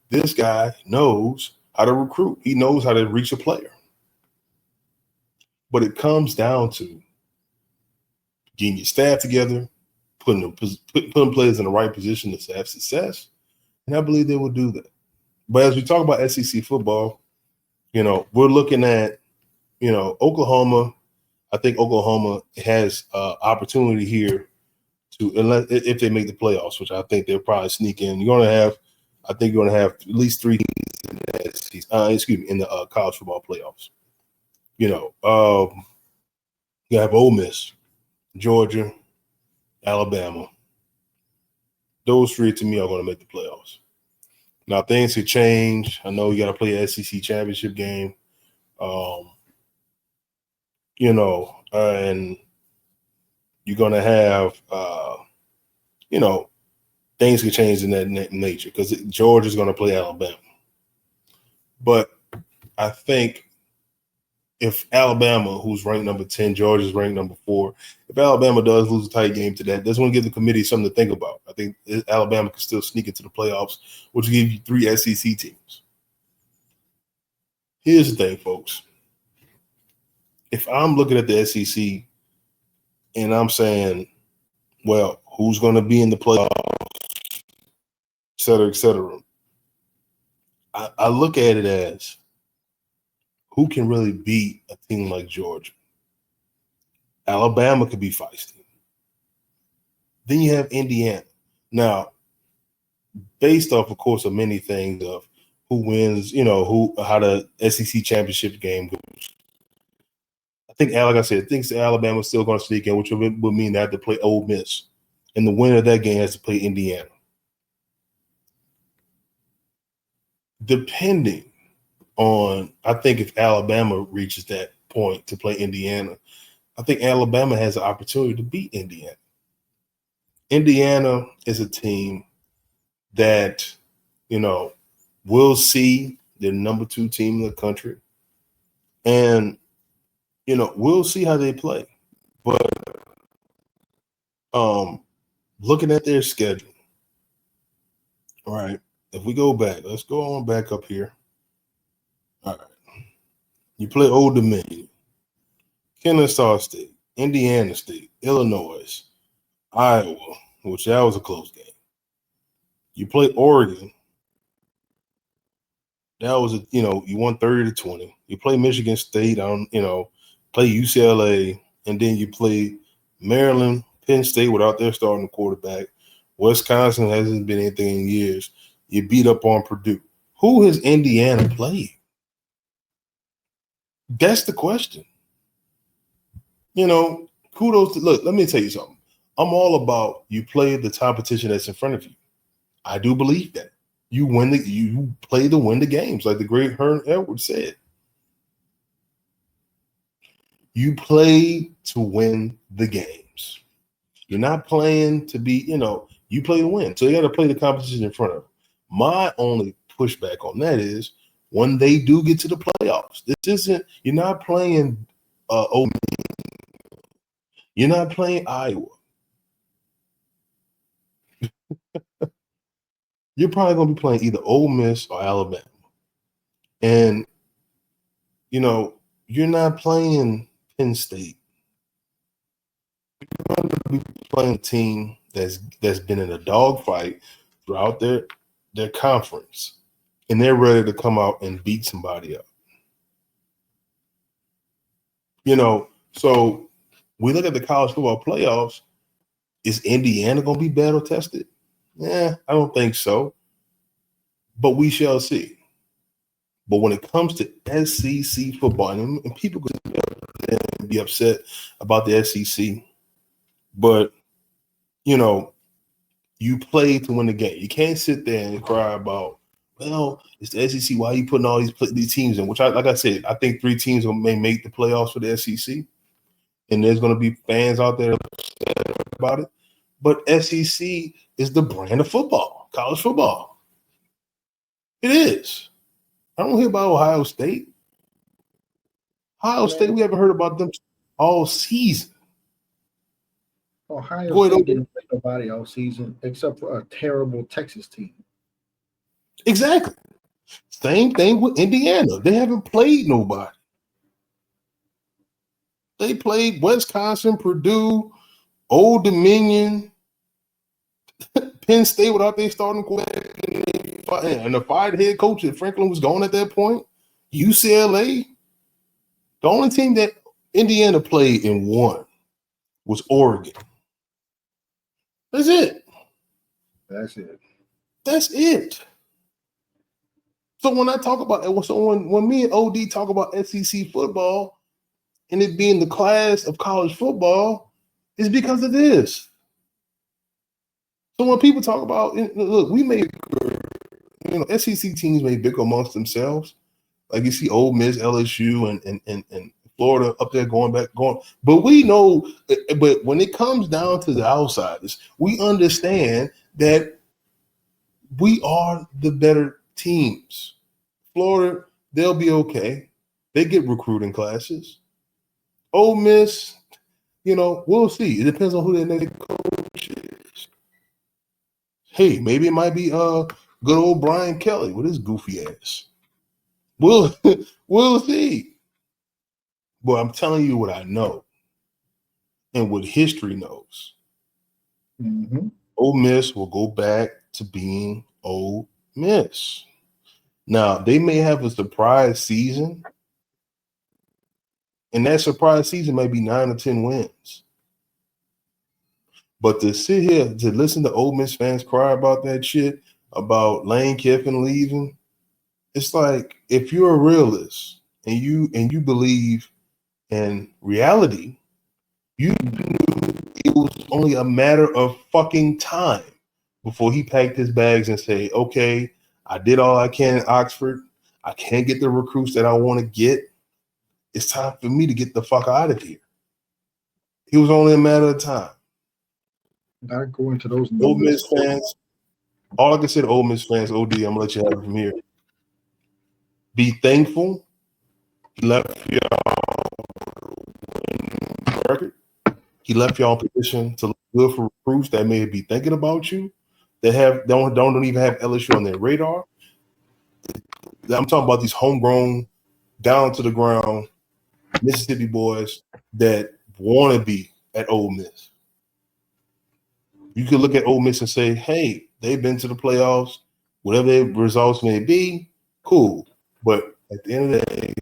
This guy knows how to recruit. He knows how to reach a player. But it comes down to getting your staff together, putting players in the right position to have success, and I believe they will do that. But as we talk about SEC football, you know, we're looking at, you know, Oklahoma. I think Oklahoma has opportunity here to, if they make the playoffs, which I think they'll probably sneak in. I think you're going to have at least 3 teams in the college football playoffs. You know, you have Ole Miss, Georgia, Alabama. Those 3 to me are going to make the playoffs. Now things could change. I know you got to play an SEC championship game. You know, and you're going to have, you know, things could change in that nature because Georgia's going to play Alabama. But I think if Alabama, who's ranked number 10, Georgia's ranked number 4, if Alabama does lose a tight game to that, that's going to give the committee something to think about. I think Alabama can still sneak into the playoffs, which will give you 3 SEC teams. Here's the thing, folks. If I'm looking at the SEC and I'm saying, well, who's going to be in the playoffs, et cetera, et cetera, I look at it as who can really beat a team like Georgia. Alabama could be feisty. Then you have Indiana. Now, based off, of course, of many things of who wins, you know, how the SEC championship game goes. I think, like I said, I think Alabama's still going to sneak in, which would mean they have to play Ole Miss. And the winner of that game has to play Indiana. Depending on, I think if Alabama reaches that point to play Indiana, I think Alabama has an opportunity to beat Indiana. Indiana is a team that, you know, we'll see the number 2 team in the country. And, you know, we'll see how they play. But looking at their schedule, all right, if we go back, let's go on back up here. All right. You play Old Dominion, Kennesaw State, Indiana State, Illinois, Iowa, which that was a close game. You play Oregon. That was you won 30-20. You play Michigan State play UCLA, and then you play Maryland, Penn State without their starting quarterback. Wisconsin hasn't been anything in years. You beat up on Purdue. Who has Indiana played? That's the question. You know, kudos to, look, let me tell you something. I'm all about you play the competition that's in front of you. I do believe that. You play to win the games, like the great Herm Edwards said. You play to win the games. You're not playing to be, you play to win. So you got to play the competition in front of them. My only pushback on that is when they do get to the playoffs. You're not playing You're not playing Iowa. You're probably going to be playing either Ole Miss or Alabama. And, you're not playing Penn State. You're going to be playing a team that's been in a dogfight throughout their conference. And they're ready to come out and beat somebody up. So we look at the college football playoffs. Is Indiana going to be battle tested? I don't think so. But we shall see. But when it comes to SEC football, and people could be upset about the SEC, but, you play to win the game. You can't sit there and cry about, well, it's the SEC. Why are you putting all these teams in? Which, like I said, I think 3 teams may make the playoffs for the SEC. And there's going to be fans out there upset about it. But SEC is the brand of football, college football. It is. I don't hear about Ohio State. Ohio State, we haven't heard about them all season. Ohio State didn't play nobody all season except for a terrible Texas team. Exactly. Same thing with Indiana. They haven't played nobody. They played Wisconsin, Purdue, Old Dominion, Penn State without their starting quarterback, and the fired head coach that Franklin was gone at that point. UCLA. The only team that Indiana played and won was Oregon. That's it. That's it. So when I talk about when me and OD talk about SEC football and it being the class of college football, it's because of this. So when people talk about, look, we may, SEC teams may bicker amongst themselves. Like you see Ole Miss, LSU, and Florida up there going. But we know, but when it comes down to the outsiders, we understand that we are the better teams. Florida, they'll be okay. They get recruiting classes. Ole Miss, we'll see. It depends on who their next coach is. Hey, maybe it might be good old Brian Kelly with his goofy ass. We'll see. But I'm telling you what I know and what history knows. Mm-hmm. Ole Miss will go back to being Ole Miss. Now, they may have a surprise season, and that surprise season may be 9 or 10 wins. But to sit here, to listen to Ole Miss fans cry about that shit, about Lane Kiffin leaving, it's like, if you're a realist and you believe in reality, you knew it was only a matter of fucking time before he packed his bags and say, okay, I did all I can in Oxford. I can't get the recruits that I want to get. It's time for me to get the fuck out of here. It was only a matter of time. Not going to those Ole Miss fans, all I can say to Ole Miss fans, OD, I'm going to let you have it from here. Be thankful. He left y'all record. He left y'all in position to look good for recruits that may be thinking about you, that don't even have LSU on their radar. I'm talking about these homegrown, down to the ground Mississippi boys that want to be at Ole Miss. You could look at Ole Miss and say, hey, they've been to the playoffs. Whatever their results may be, cool. But at the end of the day,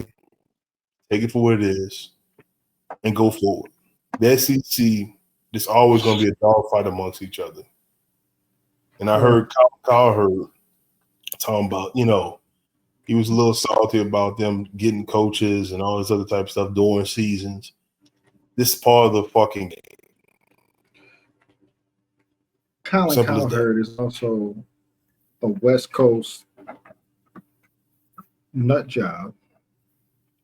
take it for what it is and go forward. The SEC, there's always going to be a dogfight amongst each other. And I heard Kyle Hurd talking about, he was a little salty about them getting coaches and all this other type of stuff during seasons. This is part of the fucking game. Kyle Hurd is also a West Coast nut job.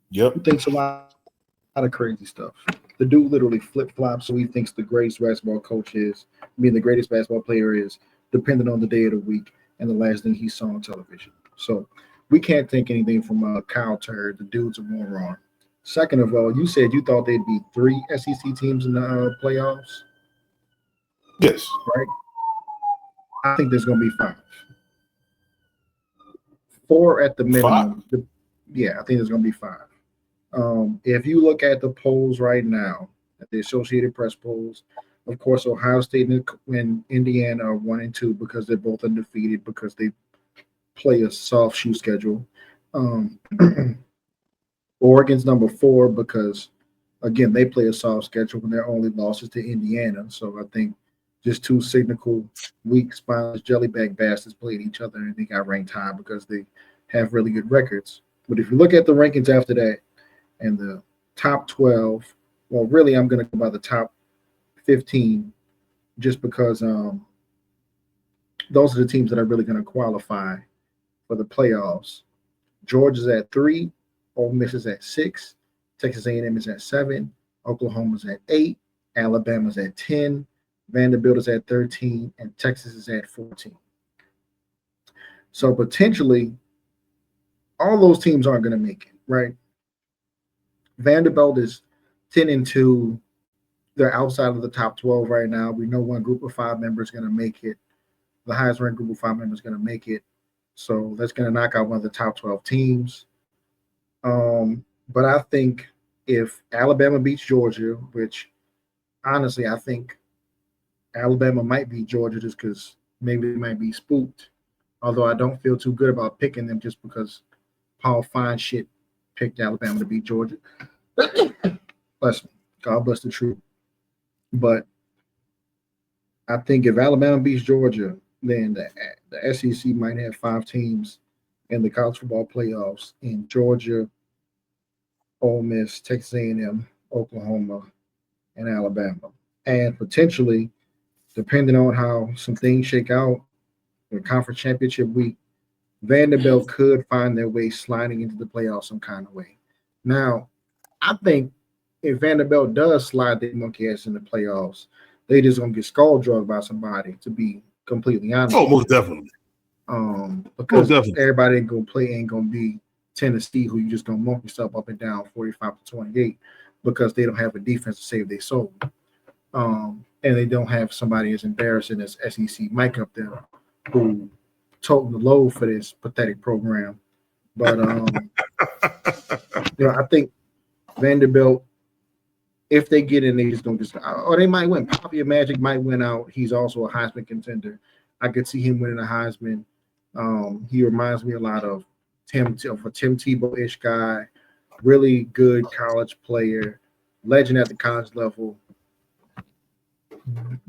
Yep. He thinks a lot of crazy stuff. The dude literally flip-flops who he thinks the greatest basketball coach is, the greatest basketball player is, depending on the day of the week and the last thing he saw on television. So we can't take anything from Kyle Hurd. The dude's a moron. Second of all, you said you thought there'd be 3 SEC teams in the playoffs, Yes. right? I think there's going to be 5. 4 at the minimum. Yeah, I think there's going to be 5. If you look at the polls right now, at the Associated Press polls, of course, Ohio State and Indiana are 1 and 2 because they're both undefeated because they play a soft shoe schedule. Oregon's number 4 because, again, they play a soft schedule and their only loss is to Indiana. So I think just 2 cynical, weak, spineless jellyback bastards played each other and they got ranked high because they have really good records. But if you look at the rankings after that and the top 12, well, really, I'm going to go by the top 15 just because those are the teams that are really going to qualify for the playoffs. Georgia's at 3, Ole Miss is at 6, Texas A&M is at 7, Oklahoma's at 8, Alabama's at 10, Vanderbilt is at 13, and Texas is at 14. So potentially, all those teams aren't going to make it, right? Vanderbilt is 10 and 2. They're outside of the top 12 right now. We know one group of 5 members is going to make it. The highest ranked group of 5 members is going to make it. So that's going to knock out one of the top 12 teams. But I think if Alabama beats Georgia, which honestly I think Alabama might beat Georgia just because maybe they might be spooked. Although I don't feel too good about picking them just because Paul Fine picked Alabama to beat Georgia. Bless me. God bless the truth. But I think if Alabama beats Georgia, then the SEC might have 5 teams in the college football playoffs in Georgia, Ole Miss, Texas A&M, Oklahoma, and Alabama. And potentially, depending on how some things shake out, the conference championship week, Vanderbilt could find their way sliding into the playoffs some kind of way. Now, I think if Vanderbilt does slide their monkey ass in the playoffs, they just gonna get skull drugged by somebody, to be completely honest. Oh, most definitely. Because everybody ain't gonna be Tennessee, who you just gonna monk yourself up and down 45-28 because they don't have a defense to save their soul. And they don't have somebody as embarrassing as SEC Mike up there who toting the load for this pathetic program. But I think Vanderbilt, if they get in, they just gonna or they might win. Pavia Magic might win out. He's also a Heisman contender. I could see him winning a Heisman. He reminds me a lot of Tim Tebow-ish guy, really good college player, legend at the college level,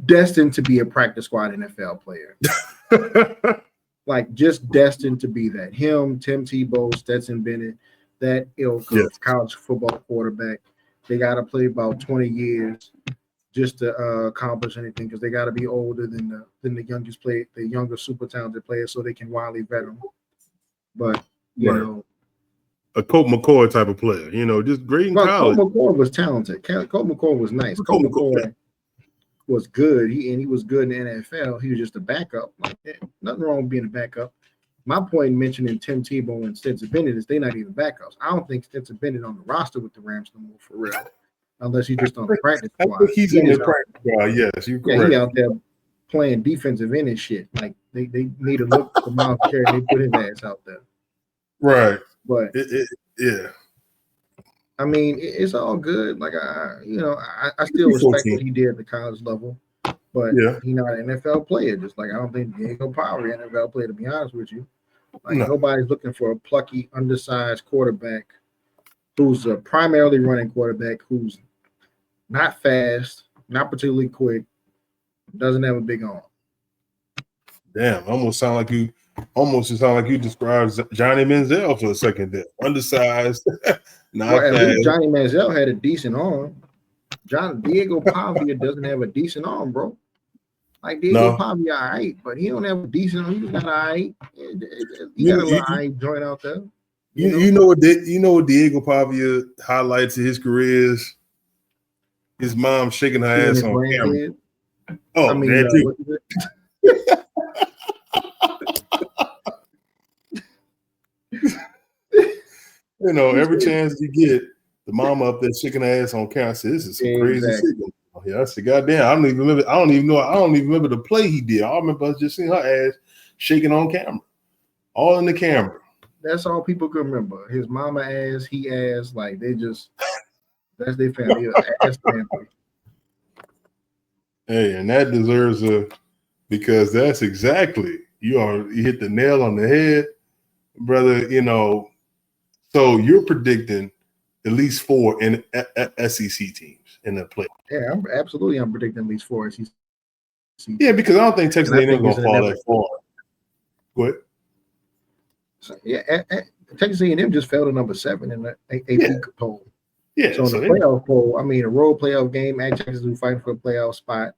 destined to be a practice squad NFL player. Like just destined to be that. Him, Tim Tebow, Stetson Bennett, that ilk of college football quarterback. They got to play about 20 years just to accomplish anything because they got to be older than the youngest player, the younger super talented players, so they can wildly vet them. But you know, a Colt McCoy type of player, just great in college. Colt McCoy was talented. Colt McCoy was nice. Colt McCoy was good. He was good in the NFL. He was just a backup. Like, nothing wrong with being a backup. My point in mentioning Tim Tebow and Stetson Bennett is they're not even backups. I don't think Stetson Bennett on the roster with the Rams no more for real, unless he's just on the practice squad. I think he's in the practice squad. Yes, you're correct. He out there playing defensive end and shit. Like they need to look for Miles Garrett. They put his ass out there. Right. But yeah. I mean, it's all good. Like I still respect what he did at the college level. But he's not an NFL player. Just like I don't think Diego Power is an NFL player, to be honest with you. Like nobody's looking for a plucky, undersized quarterback who's a primarily running quarterback who's not fast, not particularly quick, doesn't have a big arm. Damn, almost sound like you described Johnny Manziel for a second there. Undersized, not fast. At least Johnny Manziel had a decent arm. Diego Pavia doesn't have a decent arm, bro. Like Diego Pavia, all right, but he don't have a decent arm. He's got all right. He got a little all right joint out there. You know what Diego Pavia highlights in his career is? His mom shaking her ass on camera. Oh, I mean, every chance you get, The mama up there shaking her ass on camera. I said, "This is some crazy Exactly. shit." Yeah, I said, "Goddamn, I don't even remember. I don't even remember the play he did. I remember us just seeing her ass shaking on camera, all in the camera." That's all people can remember. His mama ass, he ass, like that's their family. Ass family. Hey, and that deserves because that's exactly you hit the nail on the head, brother. So you're predicting at least 4 in SEC teams in the play. Yeah, I'm predicting at least 4 SEC. Yeah, because I don't think Texas A&M think going it's to fall inevitable. that far. Go ahead. So, yeah, Texas A&M just fell to number 7 in the AP poll. Yeah, So in the playoff poll, I mean, a road playoff game, at Texas who fighting for a playoff spot,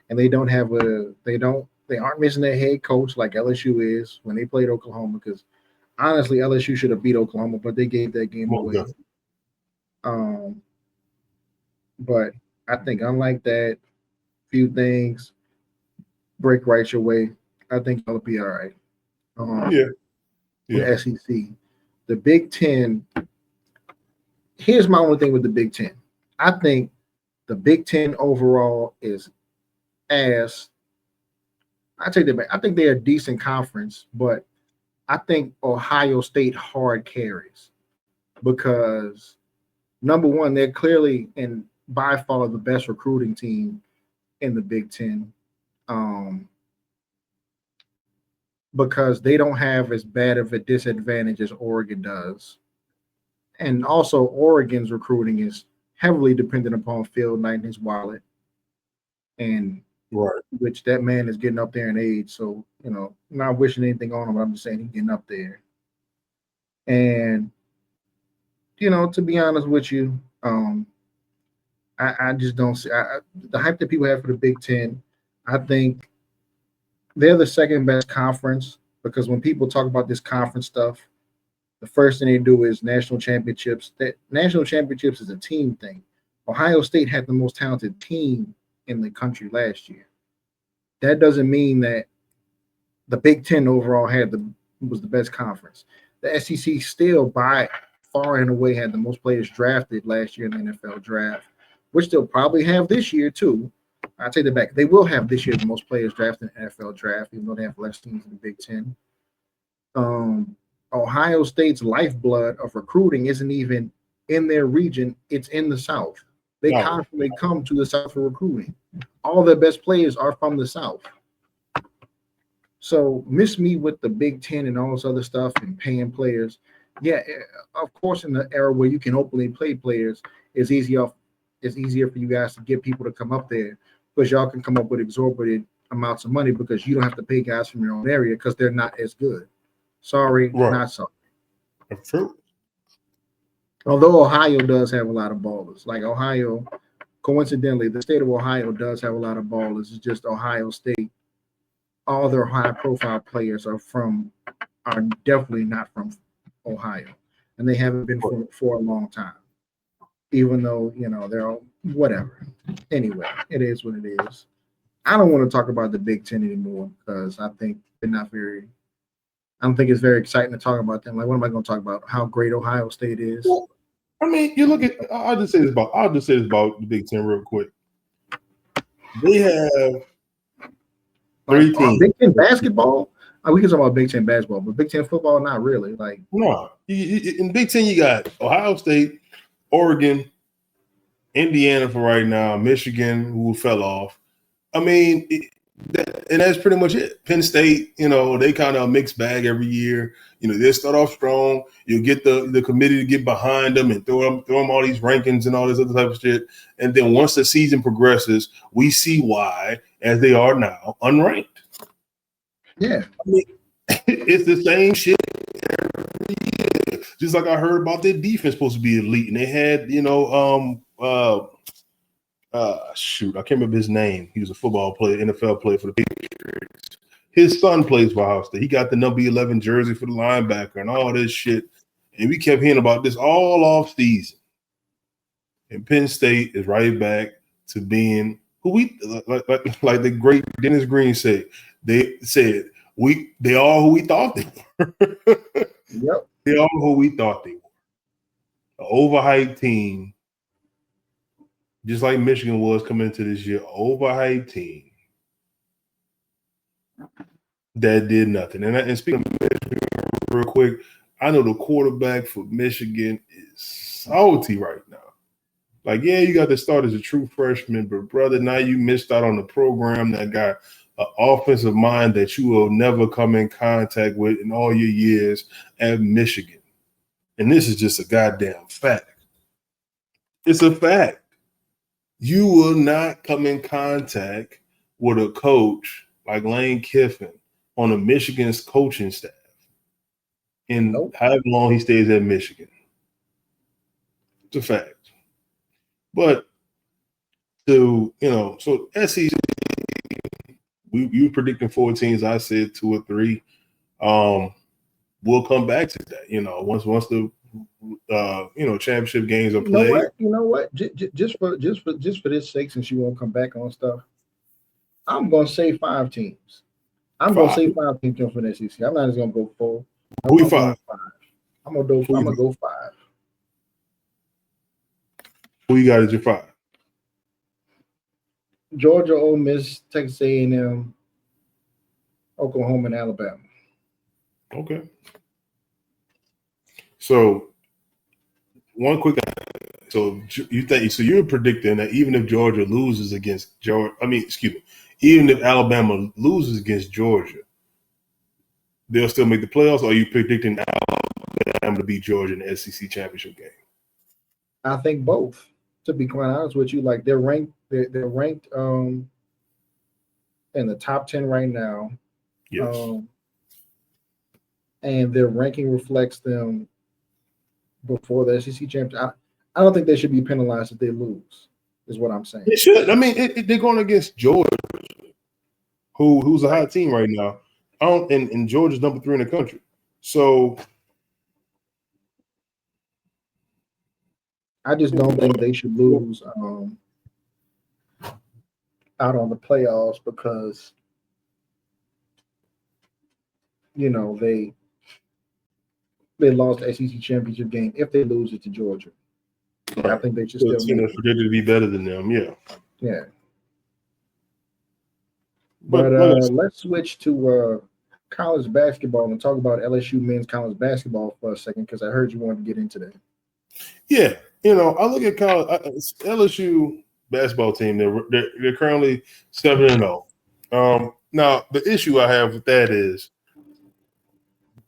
and they aren't missing their head coach like LSU is when they played Oklahoma. Because honestly, LSU should have beat Oklahoma, but they gave that game away. But I think unlike that, few things break right your way. I think it'll be all right. The SEC, the Big Ten. Here's my only thing with the Big Ten. I think the Big Ten overall is ass. I take that back. I think they're a decent conference, but I think Ohio State hard carries because number one, they're clearly and by far the best recruiting team in the Big Ten. Because they don't have as bad of a disadvantage as Oregon does. And also Oregon's recruiting is heavily dependent upon Phil Knight and his wallet. And which that man is getting up there in age. So, not wishing anything on him, but I'm just saying he's getting up there. And, to be honest with you, I just don't see the hype that people have for the Big Ten. I think they're the second best conference because when people talk about this conference stuff, the first thing they do is national championships. That national championships is a team thing. Ohio State had the most talented team in the country last year. That doesn't mean that the Big Ten overall was the best conference. The SEC still by far and away had the most players drafted last year in the NFL draft, which they'll probably have this year too. I take that back. They will have this year the most players drafted in the NFL draft, even though they have less teams in the Big Ten. Ohio State's lifeblood of recruiting isn't even in their region; it's in the South. They constantly come to the South for recruiting. All their best players are from the South. So miss me with the Big Ten and all this other stuff and paying players. Yeah, of course, in the era where you can openly play players, it's easier for you guys to get people to come up there because y'all can come up with exorbitant amounts of money because you don't have to pay guys from your own area because they're not as good. Sorry, not sorry. That's true. Although Ohio does have a lot of ballers. Like Ohio, coincidentally, the state of Ohio does have a lot of ballers. It's just Ohio State. All their high-profile players are definitely not from Ohio, and they haven't been for a long time. Even though they're all whatever. Anyway, it is what it is. I don't want to talk about the Big Ten anymore because I think they're not very. I don't think it's very exciting to talk about them. Like, what am I going to talk about? How great Ohio State is. Well, I mean, you look at. I'll just say this about the Big Ten real quick. They have 3 teams. Big Ten basketball. We can talk about Big Ten basketball, but Big Ten football, not really. Like, no, in Big Ten, you got Ohio State, Oregon, Indiana for right now, Michigan, who fell off. I mean, and that's pretty much it. Penn State, they kind of a mixed bag every year. They start off strong. You'll get the committee to get behind them and throw them all these rankings and all this other type of shit. And then once the season progresses, we see why, as they are now, unranked. Yeah. I mean, it's the same shit every year. Just like I heard about their defense supposed to be elite. And they had, shoot, I can't remember his name. He was a football player, NFL player for the Patriots. His son plays for Ohio State. He got the number 11 jersey for the linebacker and all this shit. And we kept hearing about this all off season. And Penn State is right back to being who we like the great Dennis Green said. They said they are who we thought they were. Yep. They are who we thought they were. an overhyped team, just like Michigan was coming into this year, overhyped team that did nothing. And speaking of Michigan, real quick, I know the quarterback for Michigan is salty right now. Like, yeah, you got to start as a true freshman, but brother, now you missed out on the program that got an offensive mind that you will never come in contact with in all your years at Michigan. And this is just a goddamn fact. It's a fact. You will not come in contact with a coach like Lane Kiffin on a Michigan's coaching staff in however long he stays at Michigan. It's a fact. But so SEC, we were predicting 4 teams. I said 2 or 3. We'll come back to that. Once the championship games are played. You know what? Just for this sake, since you won't come back on stuff, I'm gonna say 5 teams. I'm gonna say 5 teams for the SEC. I'm not just gonna go 4. Who you 5? I'm gonna go 5. Who you got as your 5? Georgia, Ole Miss, Texas A&M, Oklahoma, and Alabama. Okay. So one quick. So you're predicting that even if Georgia loses against even if Alabama loses against Georgia, they'll still make the playoffs? Or are you predicting Alabama to beat Georgia in the SEC championship game? I think both. To be quite honest with you, like they're ranked in the top 10 right now. Yes. And their ranking reflects them before the SEC championship. I don't think they should be penalized if they lose, is what I'm saying. They should. I mean, they're going against Georgia, who's a hot team right now. And Georgia's number 3 in the country. So I just don't think they should lose out on the playoffs because they lost the SEC championship game if they lose it to Georgia. Right. I think they should still be predicted to be better than them. Yeah. Yeah. But let's switch to college basketball and talk about LSU men's college basketball for a second because I heard you wanted to get into that. Yeah. I look at LSU basketball team. They're currently 7-0. Now the issue I have with that is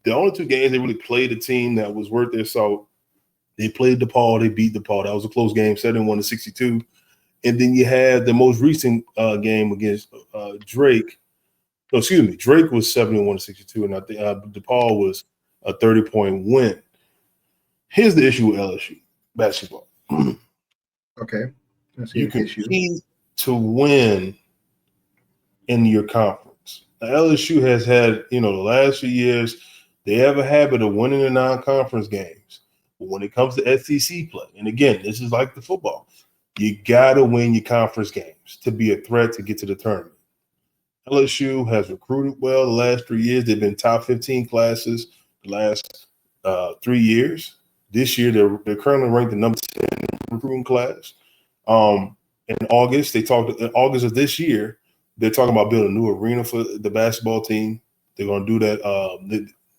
the only 2 games they really played a team that was worth their salt. They played DePaul. They beat DePaul. That was a close game, 71-62. And then you had the most recent game against Drake. No, excuse me. Drake was 71-62, and I think DePaul was a 30-point win. Here's the issue with LSU basketball. Okay. You compete to win in your conference. Now, LSU has had, the last few years, they have a habit of winning the non-conference games. But when it comes to SEC play, and again, this is like the football, you got to win your conference games to be a threat to get to the tournament. LSU has recruited well the last 3 years. They've been top 15 classes the last 3 years. This year, they're currently ranked the number 10 recruiting class. In August of this year, they're talking about building a new arena for the basketball team. They're going to do that.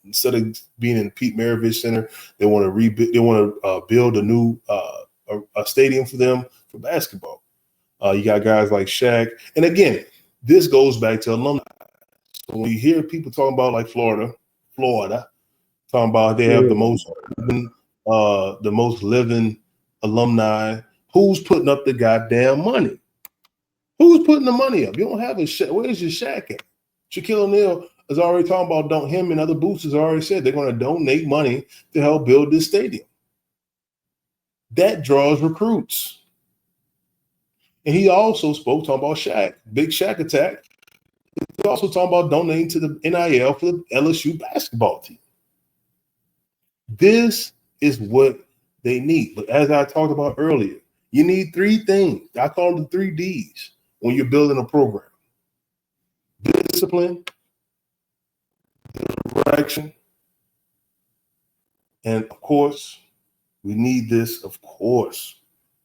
Instead of being in Pete Maravich Center, they want to rebuild. They want to build a new a stadium for them for basketball. You got guys like Shaq, and again, this goes back to alumni. So when you hear people talking about like Florida, talking about they have the most living alumni. Who's putting up the goddamn money? Who's putting the money up? You don't have a Shaq. Where's your Shaq at? Shaquille O'Neal is already talking about him and other boosters already said they're going to donate money to help build this stadium. That draws recruits. And he also spoke talking about Shaq, big Shaq attack. He's also talking about donating to the NIL for the LSU basketball team. This is what they need. But as I talked about earlier, you need 3 things. I call them the 3 Ds when you're building a program. Discipline, direction, and of course, We need this, of course.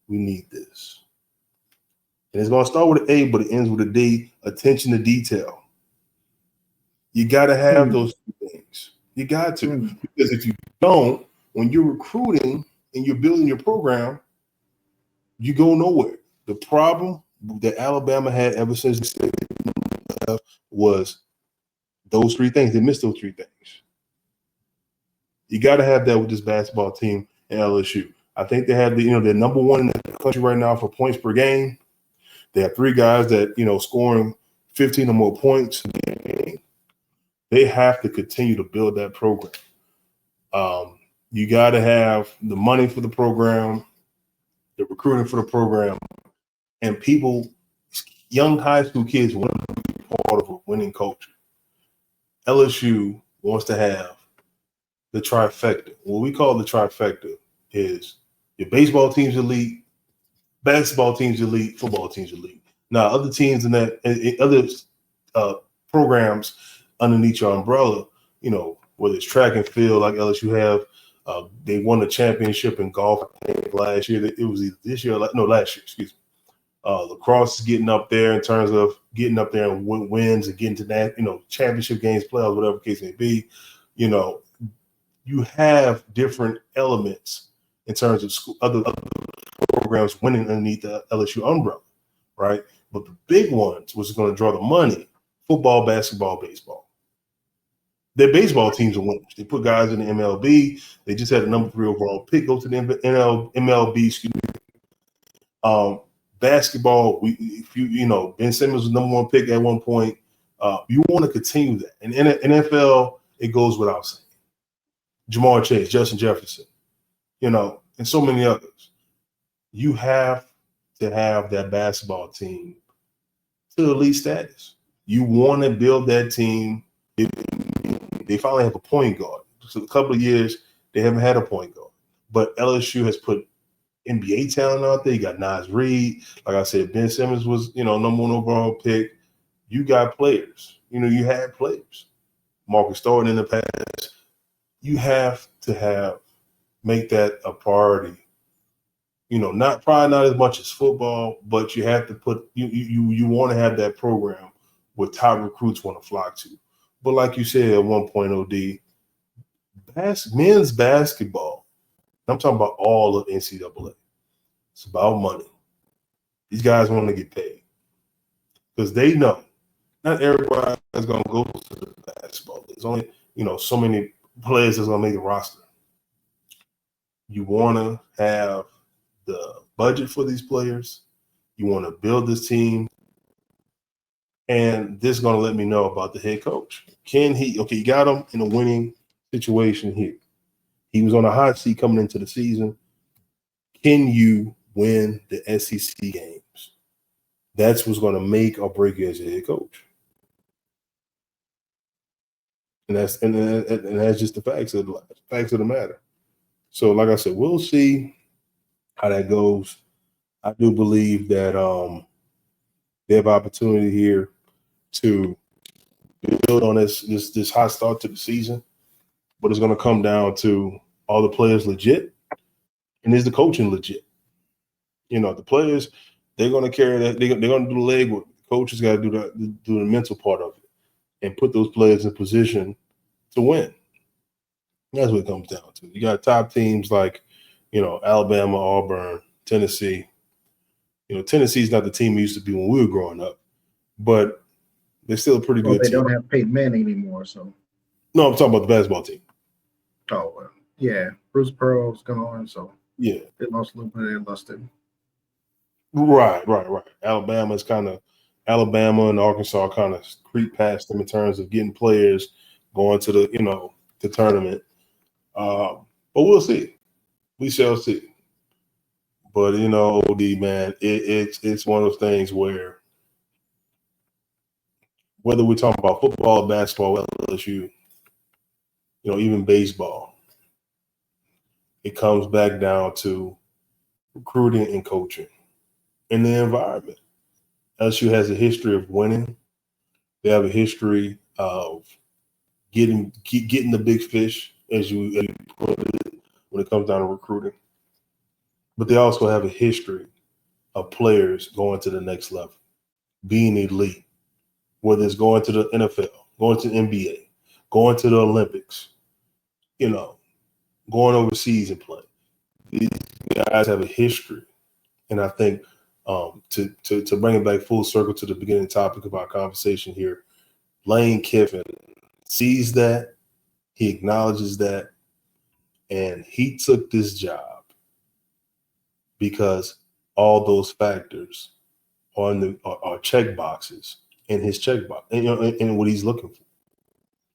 We need this. And it's going to start with an A, but it ends with a D. Attention to detail. You got to have those two things. You got to. Because if you don't, when you're recruiting and you're building your program, you go nowhere. The problem that Alabama had ever since was those three things. They missed those three things. You got to have that with this basketball team and LSU. I think they have they're number one in the country right now for points per game. They have three guys that, scoring 15 or more points. They have to continue to build that program. You got to have the money for the program, the recruiting for the program, and people, young high school kids want to be part of a winning culture. LSU wants to have the trifecta. What we call the trifecta is your baseball team's elite, basketball team's elite, football team's elite. Now, other teams in that, other programs underneath your umbrella, whether it's track and field like LSU have, they won a championship in golf, I think, last year. It was either this year, last year, excuse me. Lacrosse is getting up there in terms of getting up there and wins and getting to that, championship games, playoffs, whatever the case may be. You have different elements in terms of other programs winning underneath the LSU umbrella, right? But the big ones, which is going to draw the money, football, basketball, baseball. Their baseball teams are winners. They put guys in the MLB. They just had a number 3 overall pick go to the MLB. Excuse me. Basketball, Ben Simmons was number 1 pick at one point. You want to continue that. And in NFL, it goes without saying. Jamar Chase, Justin Jefferson, and so many others. You have to have that basketball team to elite status. You want to build that team. They finally have a point guard. So a couple of years, they haven't had a point guard. But LSU has put NBA talent out there. You got Naz Reid. Like I said, Ben Simmons was, number 1 overall pick. You got players. You had players. Marcus Thornton in the past. You have to make that a priority. Probably not as much as football, but you have to put you want to have that program where top recruits want to flock to. But like you said at one point, OD, men's basketball, I'm talking about all of NCAA. It's about money. These guys want to get paid because they know not everybody is going to go to the basketball. There's only, so many players that's going to make the roster. You want to have the budget for these players. You want to build this team. And this is going to let me know about the head coach. You got him in a winning situation here. He was on a hot seat coming into the season. Can you win the SEC games? That's what's going to make or break you as a head coach. And that's just the facts of the matter. So, like I said, we'll see how that goes. I do believe that they have opportunity here to build on this hot start to the season, but it's going to come down to all the players legit, and is the coaching legit? The players, they're going to carry that. They're going to do the legwork. The coaches got to do the mental part of it and put those players in position to win. That's what it comes down to. You got top teams like, Alabama, Auburn, Tennessee. Tennessee's not the team it used to be when we were growing up, but they're still a pretty good team. They don't have Peyton Manning anymore, so. No, I'm talking about the basketball team. Oh, well, yeah. Bruce Pearl's gone, so. Yeah. They lost a little bit of their luster. Right. Alabama and Arkansas kind of creep past them in terms of getting players going to the tournament. But we'll see. We shall see. But OD, man, it's one of those things where whether we're talking about football, basketball, LSU, even baseball, it comes back down to recruiting and coaching and the environment. LSU has a history of winning. They have a history of getting the big fish, as you put it, when it comes down to recruiting. but they also have a history of players going to the next level, being elite, whether it's going to the NFL, going to the NBA, going to the Olympics, going overseas and playing. These guys have a history. And I think to bring it back full circle to the beginning topic of our conversation here, Lane Kiffin sees that, he acknowledges that, and he took this job because all those factors are check boxes in his check box, and what he's looking for,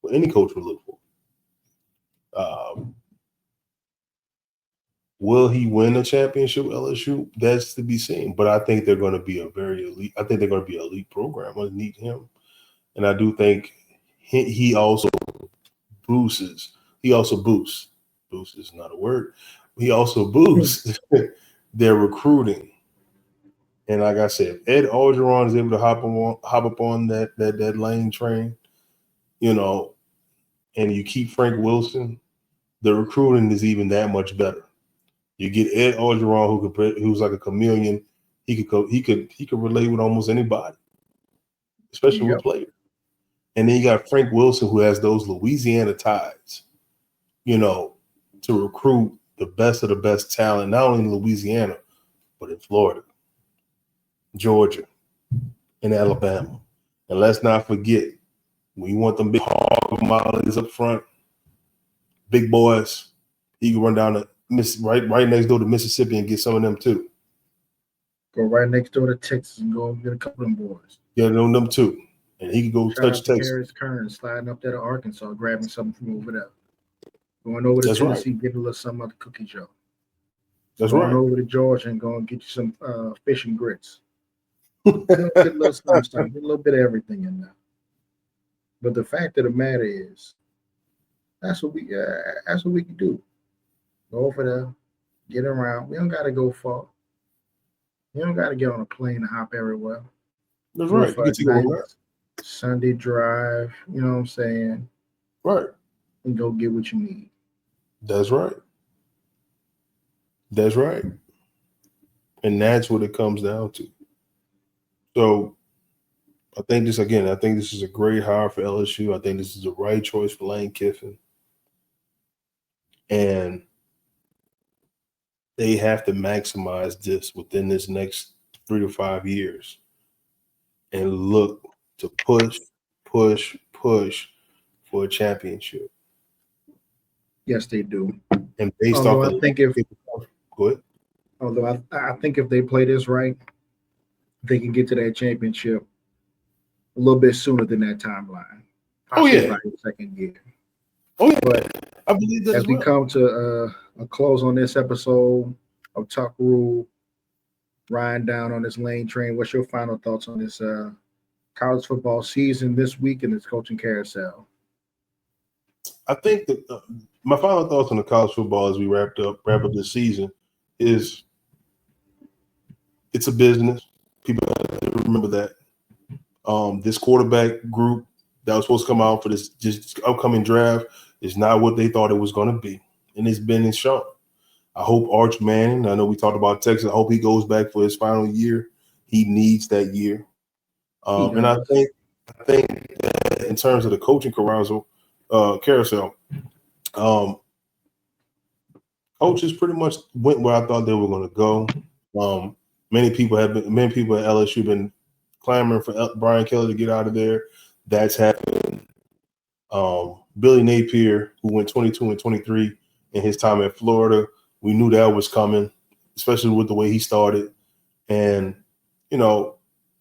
what any coach would look for. Will he win a championship with LSU? That's to be seen. But I think they're going to be a very elite. I think they're going to be an elite program underneath him, and I do think he also boosts. He also boosts. Boost is not a word. He also boosts their recruiting. And like I said, if Ed Orgeron is able to hop up on that Lane train, and you keep Frank Wilson, the recruiting is even that much better. You get Ed Orgeron, who's like a chameleon. He could relate with almost anybody, especially with players. And then you got Frank Wilson, who has those Louisiana ties, to recruit the best of the best talent, not only in Louisiana, but in Florida, Georgia, and Alabama. And let's not forget, when you want them big hog mollies up front, big boys, he can run down the right next door to Mississippi and get some of them too. Go right next door to Texas and go get a couple of them boys. Yeah, them too. And he can go touch Texas. Harris Kern sliding up there to Arkansas, grabbing something from over there. Going over to Tennessee, getting a little something out the cookie jar. Going over to Georgia and going to get you some fish and grits. Get a little something, get a little bit of everything in there. But the fact of the matter is, that's what we can do. Go over there, get around. We don't got to go far. We don't got to get on a plane and hop everywhere. That's right. You can take a Sunday drive, you know what I'm saying? Right. And go get what you need. That's right. That's right. And that's what it comes down to. So I think this is a great hire for LSU. I think this is the right choice for Lane Kiffin. And they have to maximize this within this next 3 to 5 years and look to push for a championship. Yes, they do. And based although off, I think if go ahead. Although I think if they play this right, they can get to that championship a little bit sooner than that timeline. Yeah, like the second year. But I believe that as we come to a close on this episode of Talk Rule, riding down on this Lane train, what's your final thoughts on this college football season this week and this coaching carousel? I think that my final thoughts on the college football as we wrap up this season is it's a business. People have to remember that. This quarterback group that was supposed to come out for this just upcoming draft is not what they thought it was going to be, and it's been shown. I hope Arch Manning, I know we talked about Texas, I hope he goes back for his final year. He needs that year. And I think that in terms of the coaching carousel, coaches pretty much went where I thought they were going to go. Many people at LSU have been clamoring for Brian Kelly to get out of there. That's happened. Billy Napier, who went 22 and 23 in his time at Florida, we knew that was coming, especially with the way he started. And,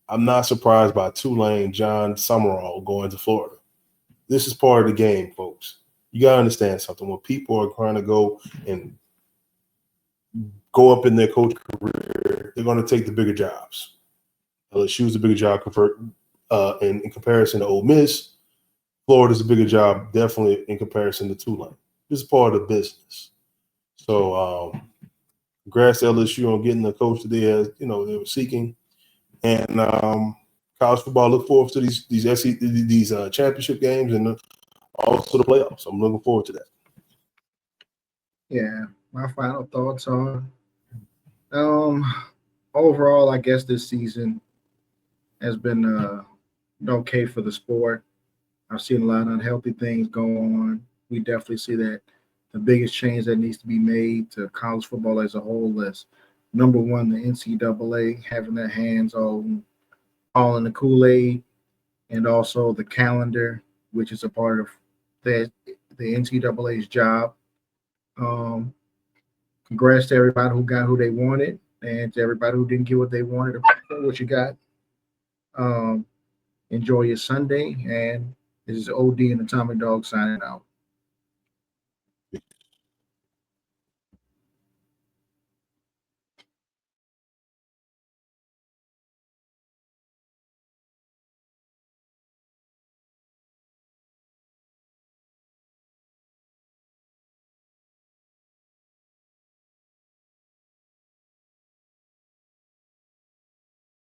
I'm not surprised by Tulane John Summerall going to Florida. This is part of the game, folks. You got to understand something. When people are trying to go and go up in their coach career, they're going to take the bigger jobs. LSU is a bigger job in comparison to Ole Miss. Florida's a bigger job, definitely in comparison to Tulane. This is part of the business. So, congrats to LSU on getting the coach that they were seeking. And college football, look forward to these championship games and also the playoffs. I'm looking forward to that. Yeah, my final thoughts are Overall, I guess this season has been okay for the sport. I've seen a lot of unhealthy things go on. We definitely see that the biggest change that needs to be made to college football as a whole is number one, the NCAA having their hands all in the Kool-Aid, and also the calendar, which is a part of the NCAA's job. Um, Congrats to everybody who got who they wanted, and to everybody who didn't get what they wanted, what you got. Um, Enjoy your Sunday, and this is OD and Atomic Dog signing out.